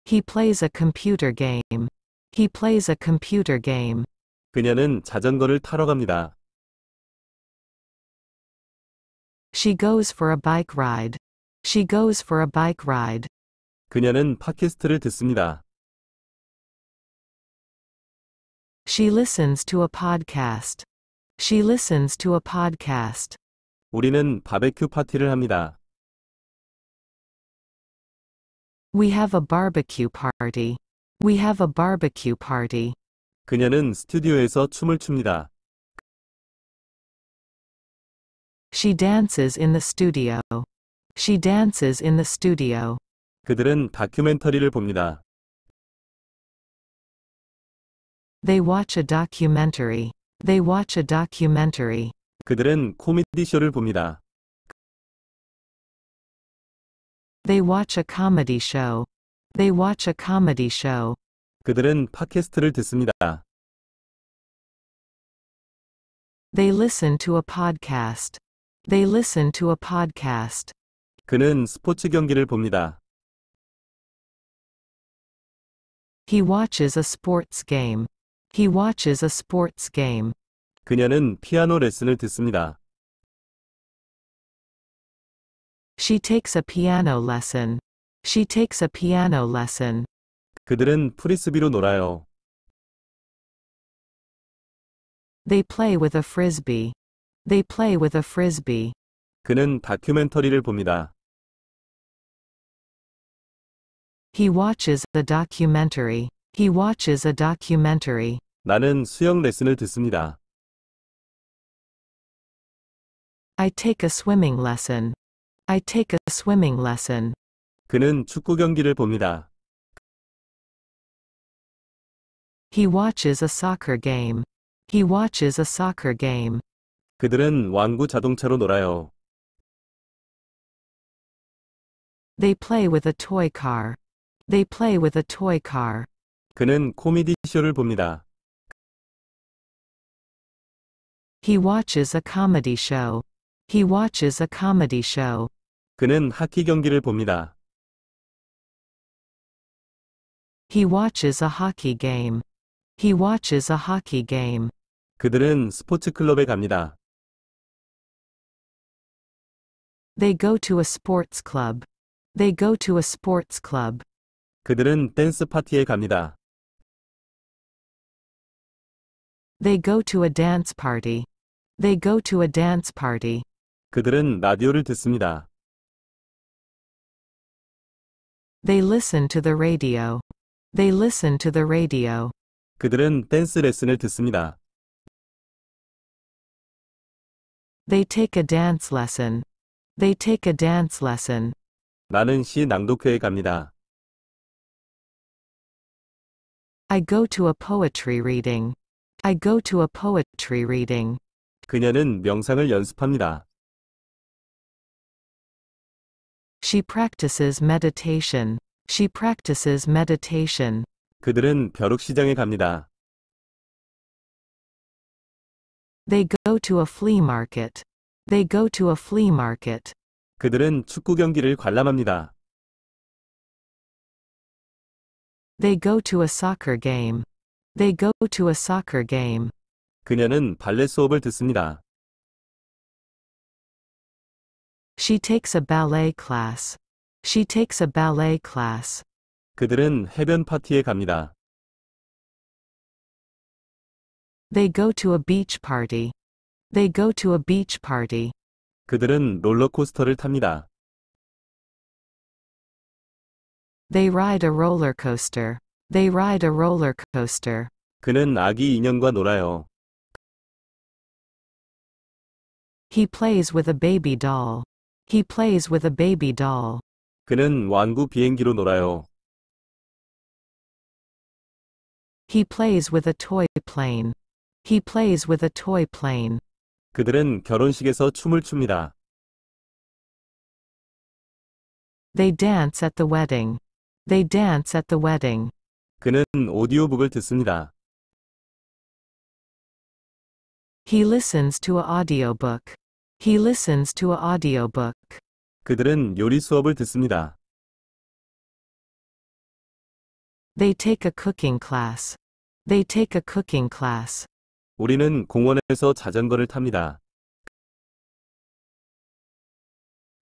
He plays a computer game. He plays a computer game. 그녀는 자전거를 타러 갑니다. She goes for a bike ride. She goes for a bike ride. 그녀는 팟캐스트를 듣습니다. She listens to a podcast. She listens to a podcast. 우리는 바베큐 파티를 합니다. We have a barbecue party. We have a barbecue party. 그녀는 스튜디오에서 춤을 춥니다. She dances in the studio. She dances in the studio. 그들은 다큐멘터리를 봅니다. They watch a documentary. They watch a documentary. 그들은 코미디 쇼를 봅니다. They watch a comedy show. They watch a comedy show. 그들은 팟캐스트를 듣습니다. They listen to a podcast. They listen to a podcast. 그는 스포츠 경기를 봅니다. He watches a sports game. He watches a sports game. 그녀는 피아노 레슨을 듣습니다. She takes a piano lesson. She takes a piano lesson. 그들은 프리스비로 놀아요. They play with a frisbee. They play with a frisbee. 그는 다큐멘터리를 봅니다. He watches a documentary. He watches a documentary. 나는 수영 레슨을 듣습니다. I take a swimming lesson. I take a swimming lesson. 그는 축구 경기를 봅니다. He watches a soccer game. He watches a soccer game. 그들은 완구 자동차로 놀아요. They play with a toy car. They play with a toy car. 그는 코미디 쇼를 봅니다. He watches a comedy show. He watches a comedy show. 그는 하키 경기를 봅니다. He watches a hockey game. He watches a hockey game. 그들은 스포츠 클럽에 갑니다. They go to a sports club. They go to a sports club. 그들은 댄스 파티에 갑니다. They go to a dance party. They go to a dance party. 그들은 라디오를 듣습니다. They listen to the radio. They listen to the radio. 그들은 댄스 레슨을 듣습니다. They take a dance lesson. They take a dance lesson. 나는 시 낭독회에 갑니다. I go to a poetry reading. I go to a poetry reading. 그녀는 명상을 연습합니다. She practices meditation. She practices meditation. 그들은 벼룩시장에 갑니다. They go to a flea market. They go to a flea market. 그들은 축구 경기를 관람합니다. They go to a soccer game. They go to a soccer game. 그녀는 발레 수업을 듣습니다. She takes a ballet class. She takes a ballet class. 그들은 해변 파티에 갑니다. They go to a beach party. They go to a beach party. 그들은 롤러코스터를 탑니다. They ride a roller coaster. They ride a roller coaster. 그는 아기 인형과 놀아요. He plays with a baby doll. He plays with a baby doll. 그는 완구 비행기로 놀아요. He plays with a toy plane. He plays with a toy plane. 그들은 결혼식에서 춤을 춥니다. They dance at the wedding. They dance at the wedding. 그는 오디오북을 듣습니다. He listens to a audiobook. He listens to a audiobook. 그들은 요리 수업을 듣습니다. They take a cooking class. They take a cooking class. 우리는 공원에서 자전거를 탑니다.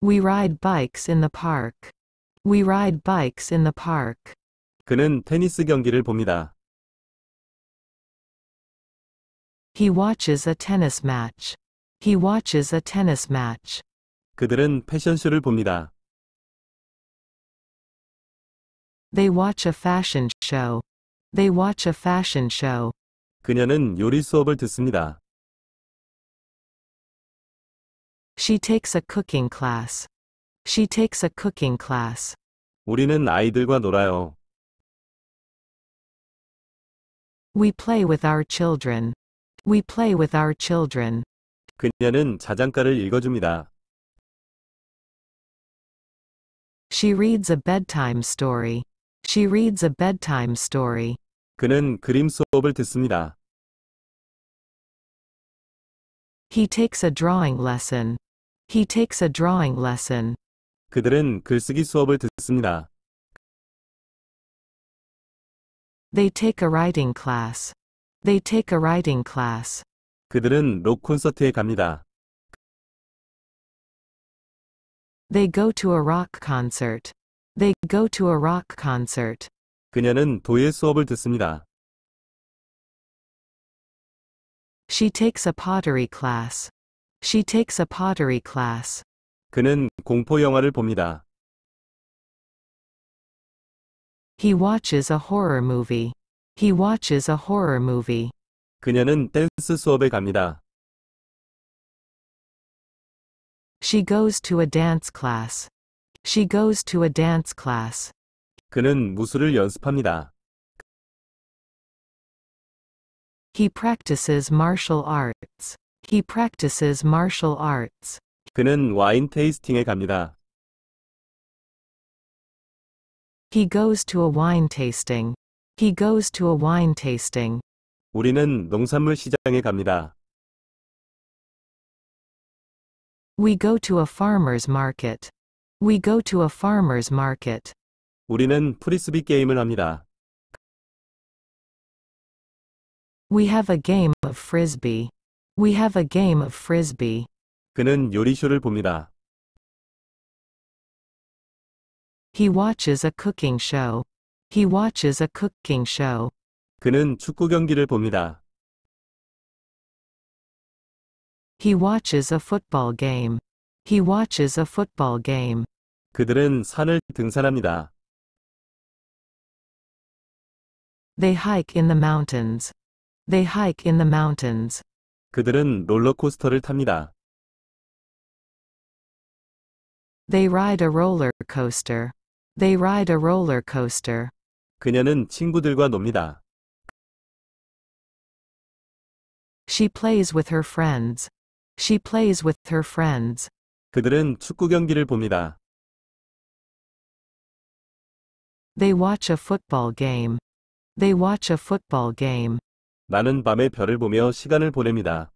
We ride bikes in the park. We ride bikes in the park. 그는 테니스 경기를 봅니다. He watches a tennis match. He watches a tennis match. 그들은 패션쇼를 봅니다. They watch a fashion show. They watch a fashion show. 그녀는 요리 수업을 듣습니다. She takes a cooking class. She takes a cooking class. 우리는 아이들과 놀아요. We play with our children. We play with our children. 그녀는 자장가를 읽어줍니다. She reads a bedtime story. She reads a bedtime story. 그는 그림 수업을 듣습니다. He takes a drawing lesson. He takes a drawing lesson. 그들은 글쓰기 수업을 듣습니다. They take a writing class. They take a writing class. 그들은 록 콘서트에 갑니다. They go to a rock concert. They go to a rock concert. 그녀는 도예 수업을 듣습니다. She takes a pottery class. She takes a pottery class. 그는 공포 영화를 봅니다. He watches a horror movie. He watches a horror movie. 그녀는 댄스 수업에 갑니다. She goes to a dance class. She goes to a dance class. 그는 무술을 연습합니다. He practices martial arts. He practices martial arts. 그는 와인 테이스팅에 갑니다. He goes to a wine tasting. He goes to a wine tasting. 우리는 농산물 시장에 갑니다. We go to a farmer's market. We go to a farmer's market. 우리는 프리스비 게임을 합니다. We have a game of frisbee. We have a game of frisbee. 그는 요리쇼를 봅니다. He watches a cooking show. He watches a cooking show. 그는 축구 경기를 봅니다. He watches a football game. He watches a football game. 그들은 산을 등산합니다. They hike in the mountains. They hike in the mountains. 그들은 롤러코스터를 탑니다. They ride a roller coaster. They ride a roller coaster. 그녀는 친구들과 놉니다. She plays with her friends. She plays with her friends. 그들은 축구 경기를 봅니다. They watch a football game. They watch a football game. 나는 밤에 별을 보며 시간을 보냅니다.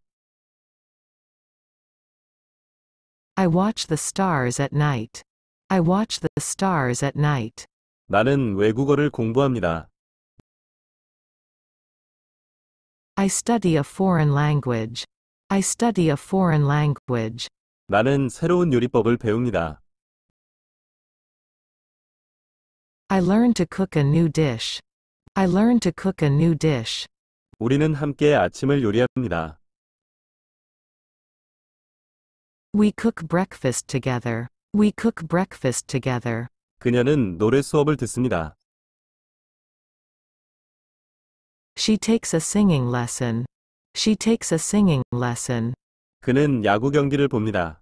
I watch the stars at night. I watch the stars at night. 나는 외국어를 공부합니다. I study a foreign language. I study a foreign language. 나는 새로운 요리법을 배웁니다. I learn to cook a new dish. I learn to cook a new dish. 우리는 함께 아침을 요리합니다. We cook breakfast together. We cook breakfast together. 그녀는 노래 수업을 듣습니다. She takes a singing lesson. She takes a singing lesson. 그는 야구 경기를 봅니다.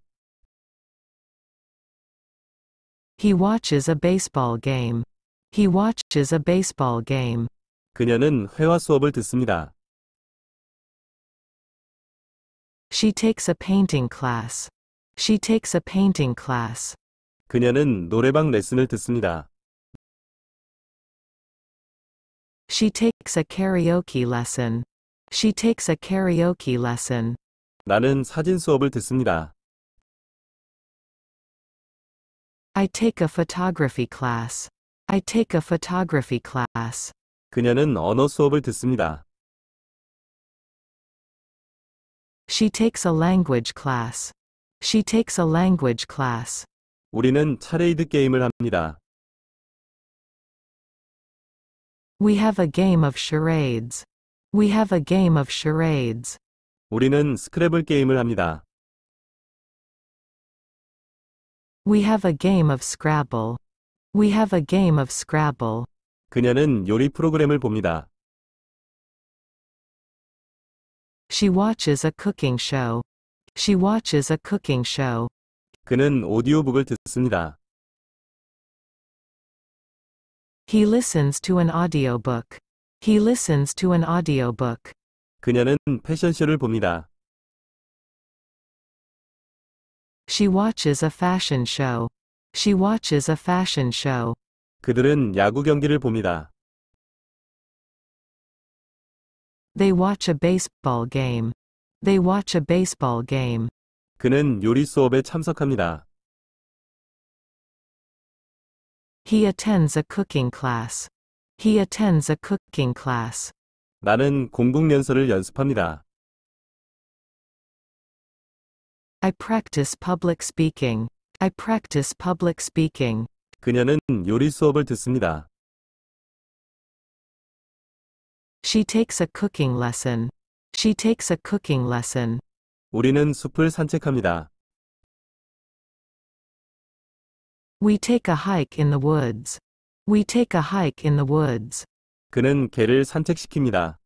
He watches a baseball game. He watches a baseball game. 그녀는 회화 수업을 듣습니다. She takes a painting class. She takes a painting class. 그녀는 노래방 레슨을 듣습니다. She takes a karaoke lesson. She takes a karaoke lesson. 나는 사진 수업을 듣습니다. I take a photography class. I take a photography class. 그녀는 언어 수업을 듣습니다. She takes a language class. She takes a language class. 우리는 차레이드 게임을 합니다. We have a game of charades. We have a game of charades. 우리는 스크래블 게임을 합니다. We have a game of Scrabble. We have a game of Scrabble. 그녀는 요리 프로그램을 봅니다. She watches a cooking show. She watches a cooking show. 그는 오디오북을 듣습니다. He listens to an audiobook. He listens to an audiobook. 그녀는 패션쇼를 봅니다. She watches a fashion show. She watches a fashion show. 그들은 야구 경기를 봅니다. They watch a baseball game. They watch a baseball game. 그는 요리 수업에 참석합니다. He attends a cooking class. He attends a cooking class. 나는 공공연설을 연습합니다. I practice public speaking. I practice public speaking. 그녀는 요리 수업을 듣습니다. She takes a cooking lesson. She takes a cooking lesson. 우리는 숲을 산책합니다. We take a hike in the woods. We take a hike in the woods. 그는 개를 산책시킵니다.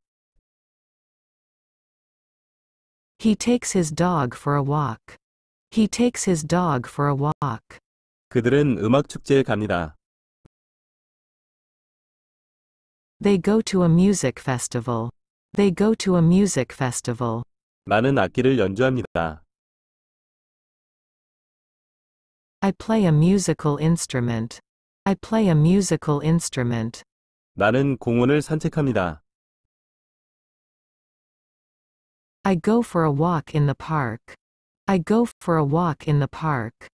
He takes his dog for a walk. He takes his dog for a walk. 그들은 음악 축제에 갑니다. They go to a music festival. They go to a music festival. 나는 악기를 연주합니다. I play a musical instrument. I play a musical instrument. 나는 공원을 산책합니다. I go for a walk in the park. I go for a walk in the park.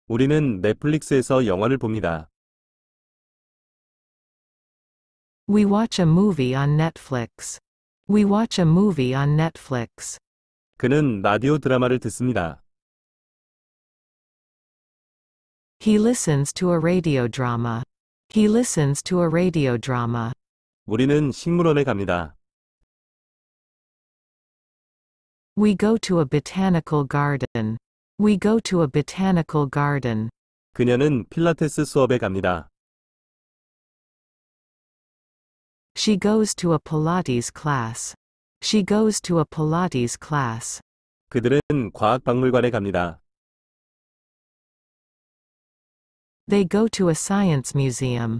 우리는 넷플릭스에서 영화를 봅니다. We watch a movie on Netflix. We watch a movie on Netflix. 그는 라디오 드라마를 듣습니다. He listens to a radio drama. He listens to a radio drama. 우리는 식물원에 갑니다. We go to a botanical garden. We go to a botanical garden. 그녀는 필라테스 수업에 갑니다. She goes to a Pilates class. She goes to a Pilates class. 그들은 과학박물관에 갑니다. They go to a science museum.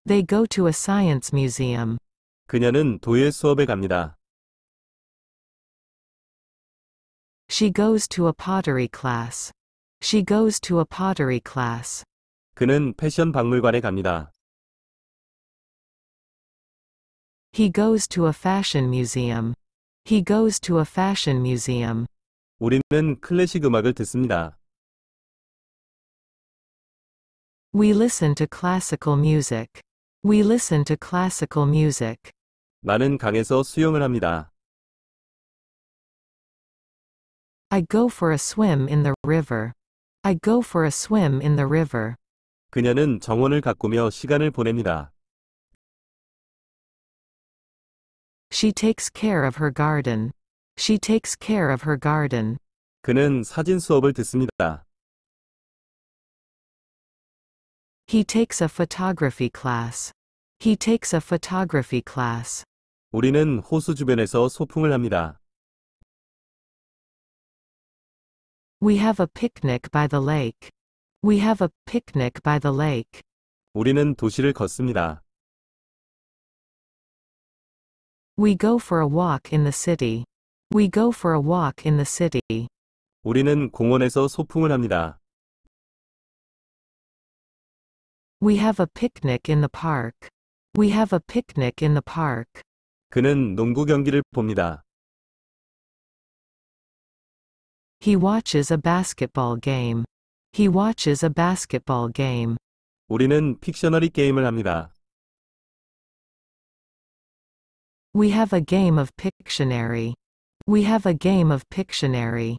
They go to a science museum. 그녀는 도예 수업에 갑니다. She goes to a pottery class. She goes to a pottery class. 그는 패션 박물관에 갑니다. He goes to a fashion museum. He goes to a fashion museum. 우리는 클래식 음악을 듣습니다. We listen to classical music. We listen to classical music. 나는 강에서 수영을 합니다. I go for a swim in the river. I go for a swim in the river. 그녀는 정원을 가꾸며 시간을 보냅니다. She takes care of her garden. She takes care of her garden. 그는 사진 수업을 듣습니다. He takes a photography class. He takes a photography class. 우리는 호수 주변에서 소풍을 합니다. We have a picnic by the lake. We have a picnic by the lake. 우리는 도시를 걷습니다. We go for a walk in the city. We go for a walk in the city. 우리는 공원에서 소풍을 합니다. We have a picnic in the park. We have a picnic in the park. 그는 농구 경기를 봅니다. He watches a basketball game. He watches a basketball game. 우리는 픽셔너리 게임을 합니다. We have a game of Pictionary. We have a game of Pictionary.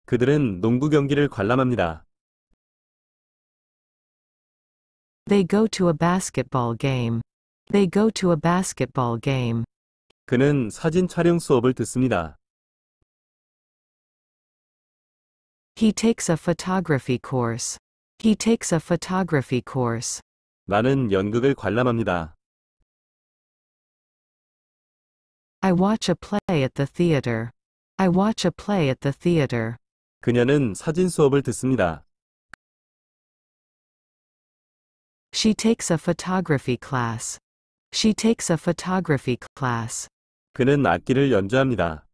그들은 농구 경기를 관람합니다. They go to a basketball game. They go to a basketball game. 그는 사진 촬영 수업을 듣습니다. He takes a photography course. He takes a photography course. 나는 연극을 관람합니다. I watch a play at the theater. I watch a play at the theater. 그녀는 사진 수업을 듣습니다. She takes a photography class. She takes a photography class. 그는 악기를 연주합니다.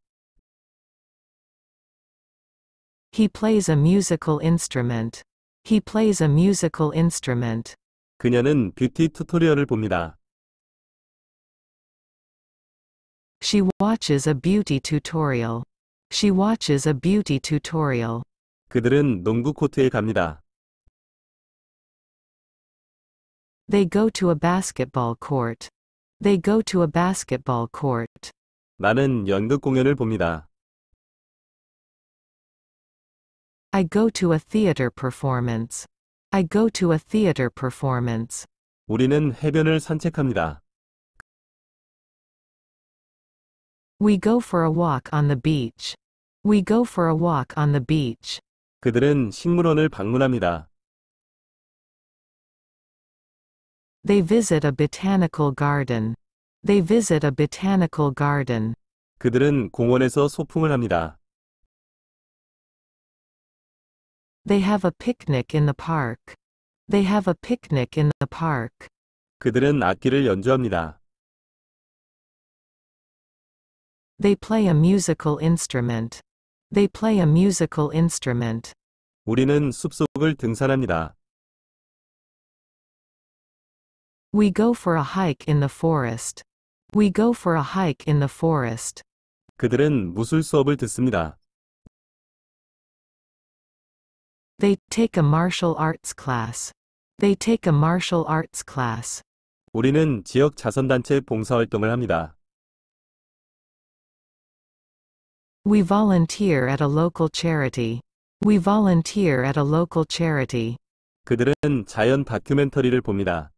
He plays a musical instrument. He plays a musical instrument. 그녀는 뷰티 튜토리얼을 봅니다. She watches a beauty tutorial. She watches a beauty tutorial. 그들은 농구 코트에 갑니다. They go to a basketball court. They go to a basketball court. 나는 연극 공연을 봅니다. I go to a theater performance. I go to a theater performance. 우리는 해변을 산책합니다. We go for a walk on the beach. We go for a walk on the beach. 그들은 식물원을 방문합니다. They visit a botanical garden. They visit a botanical garden. 그들은 공원에서 소풍을 합니다. They have a picnic in the park. They have a picnic in the park. 그들은 악기를 연주합니다. They play a musical instrument. They play a musical instrument. 우리는 숲속을 등산합니다. We go for a hike in the forest. We go for a hike in the forest. 그들은 무술 수업을 듣습니다. They take a martial arts class. They take a martial arts class. 우리는 지역 자선단체 봉사활동을 합니다. We volunteer at a local charity. We volunteer at a local charity. 그들은 자연 다큐멘터리를 봅니다.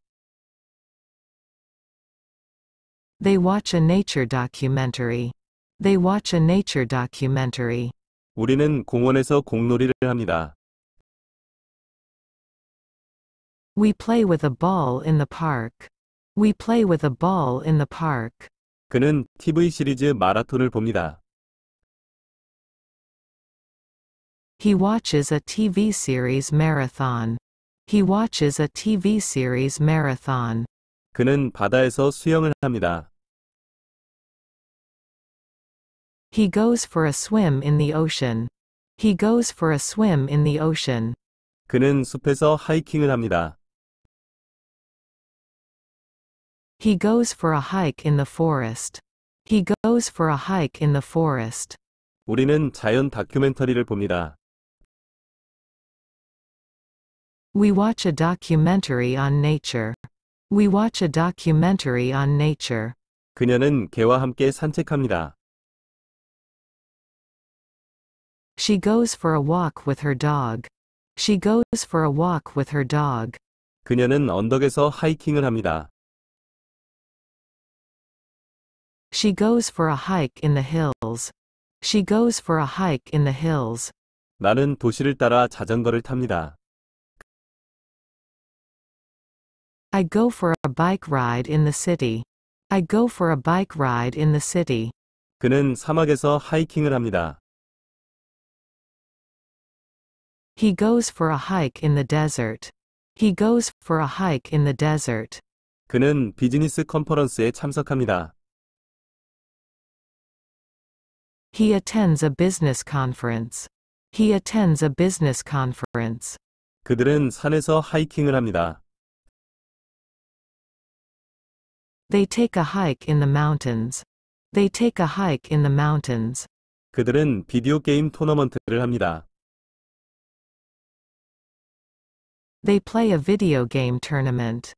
They watch a nature documentary. They watch a nature documentary. 우리는 공원에서 공놀이를 합니다. We play with a ball in the park. We play with a ball in the park. 그는 TV 시리즈 마라톤을 봅니다. He watches a TV series marathon. He watches a TV series marathon. 그는 바다에서 수영을 합니다. He goes for a swim in the ocean. He goes for a swim in the ocean. 그는 숲에서 하이킹을 합니다. He goes for a hike in the forest. He goes for a hike in the forest. 우리는 자연 다큐멘터리를 봅니다. We watch a documentary on nature. We watch a documentary on nature. 그녀는 개와 함께 산책합니다. She goes for a walk with her dog. She goes for a walk with her dog. 그녀는 언덕에서 하이킹을 합니다. She goes for a hike in the hills. She goes for a hike in the hills. 나는 도시를 따라 자전거를 탑니다. I go for a bike ride in the city. I go for a bike ride in the city. 그는 사막에서 하이킹을 합니다. He goes for a hike in the desert. He goes for a hike in the desert. 그는 비즈니스 컨퍼런스에 참석합니다. He attends a business conference. He attends a business conference. 그들은 산에서 하이킹을 합니다. They take a hike in the mountains. They take a hike in the mountains. 그들은 비디오 게임 토너먼트를 합니다. They play a video game tournament.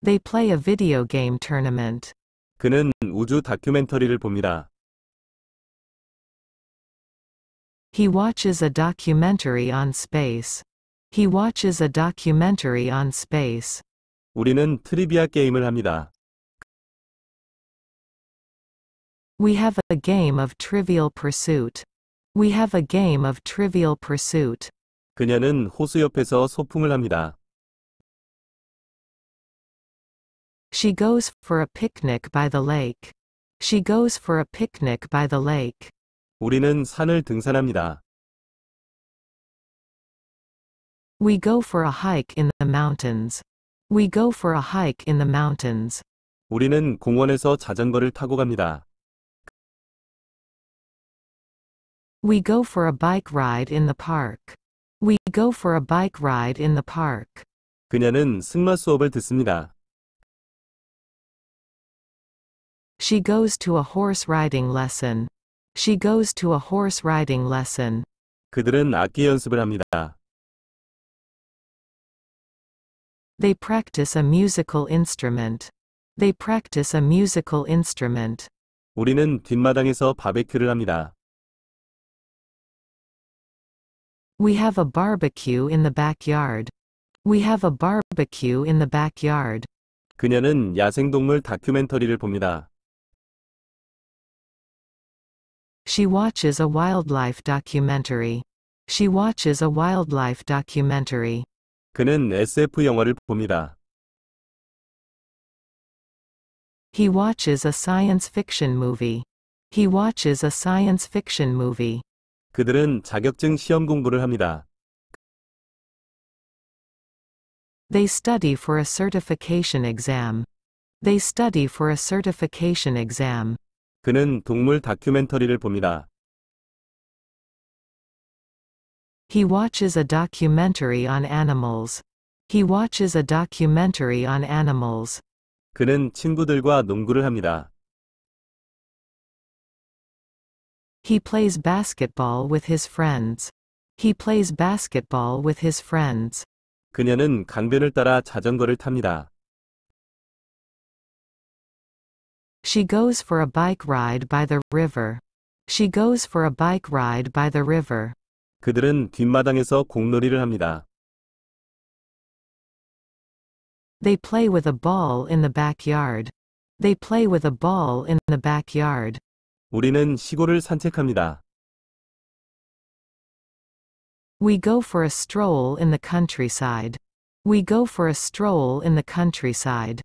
They play a video game tournament. 그는 우주 다큐멘터리를 봅니다. He watches a documentary on space. He watches a documentary on space. 우리는 트리비아 게임을 합니다. We have a game of Trivial Pursuit. We have a game of Trivial Pursuit. 그녀는 호수 옆에서 소풍을 합니다. She goes for a picnic by the lake. She goes for a picnic by the lake. 우리는 산을 등산합니다. We go for a hike in the mountains. We go for a hike in the mountains. 우리는 공원에서 자전거를 타고 갑니다. We go for a bike ride in the park. We go for a bike ride in the park. 그녀는 승마 수업을 듣습니다. She goes to a horse riding lesson. She goes to a horse riding lesson. 그들은 악기 연습을 합니다. They practice a musical instrument. They practice a musical instrument. 우리는 뒷마당에서 바베큐를 합니다. We have a barbecue in the backyard. We have a barbecue in the backyard. 그녀는 야생동물 다큐멘터리를 봅니다. She watches a wildlife documentary. She watches a wildlife documentary. 그는 SF 영화를 봅니다. He watches a science fiction movie. He watches a science fiction movie. 그들은 자격증 시험 공부를 합니다. They study for a certification exam. They study for a certification exam. 그는 동물 다큐멘터리를 봅니다. He watches a documentary on animals. He watches a documentary on animals. 그는 친구들과 농구를 합니다. He plays basketball with his friends. He plays basketball with his friends. 그녀는 강변을 따라 자전거를 탑니다. She goes for a bike ride by the river. She goes for a bike ride by the river. 그들은 뒷마당에서 공놀이를 합니다. They play with a ball in the backyard. They play with a ball in the backyard. 우리는 시골을 산책합니다. We go for a stroll in the countryside. We go for a stroll in the countryside.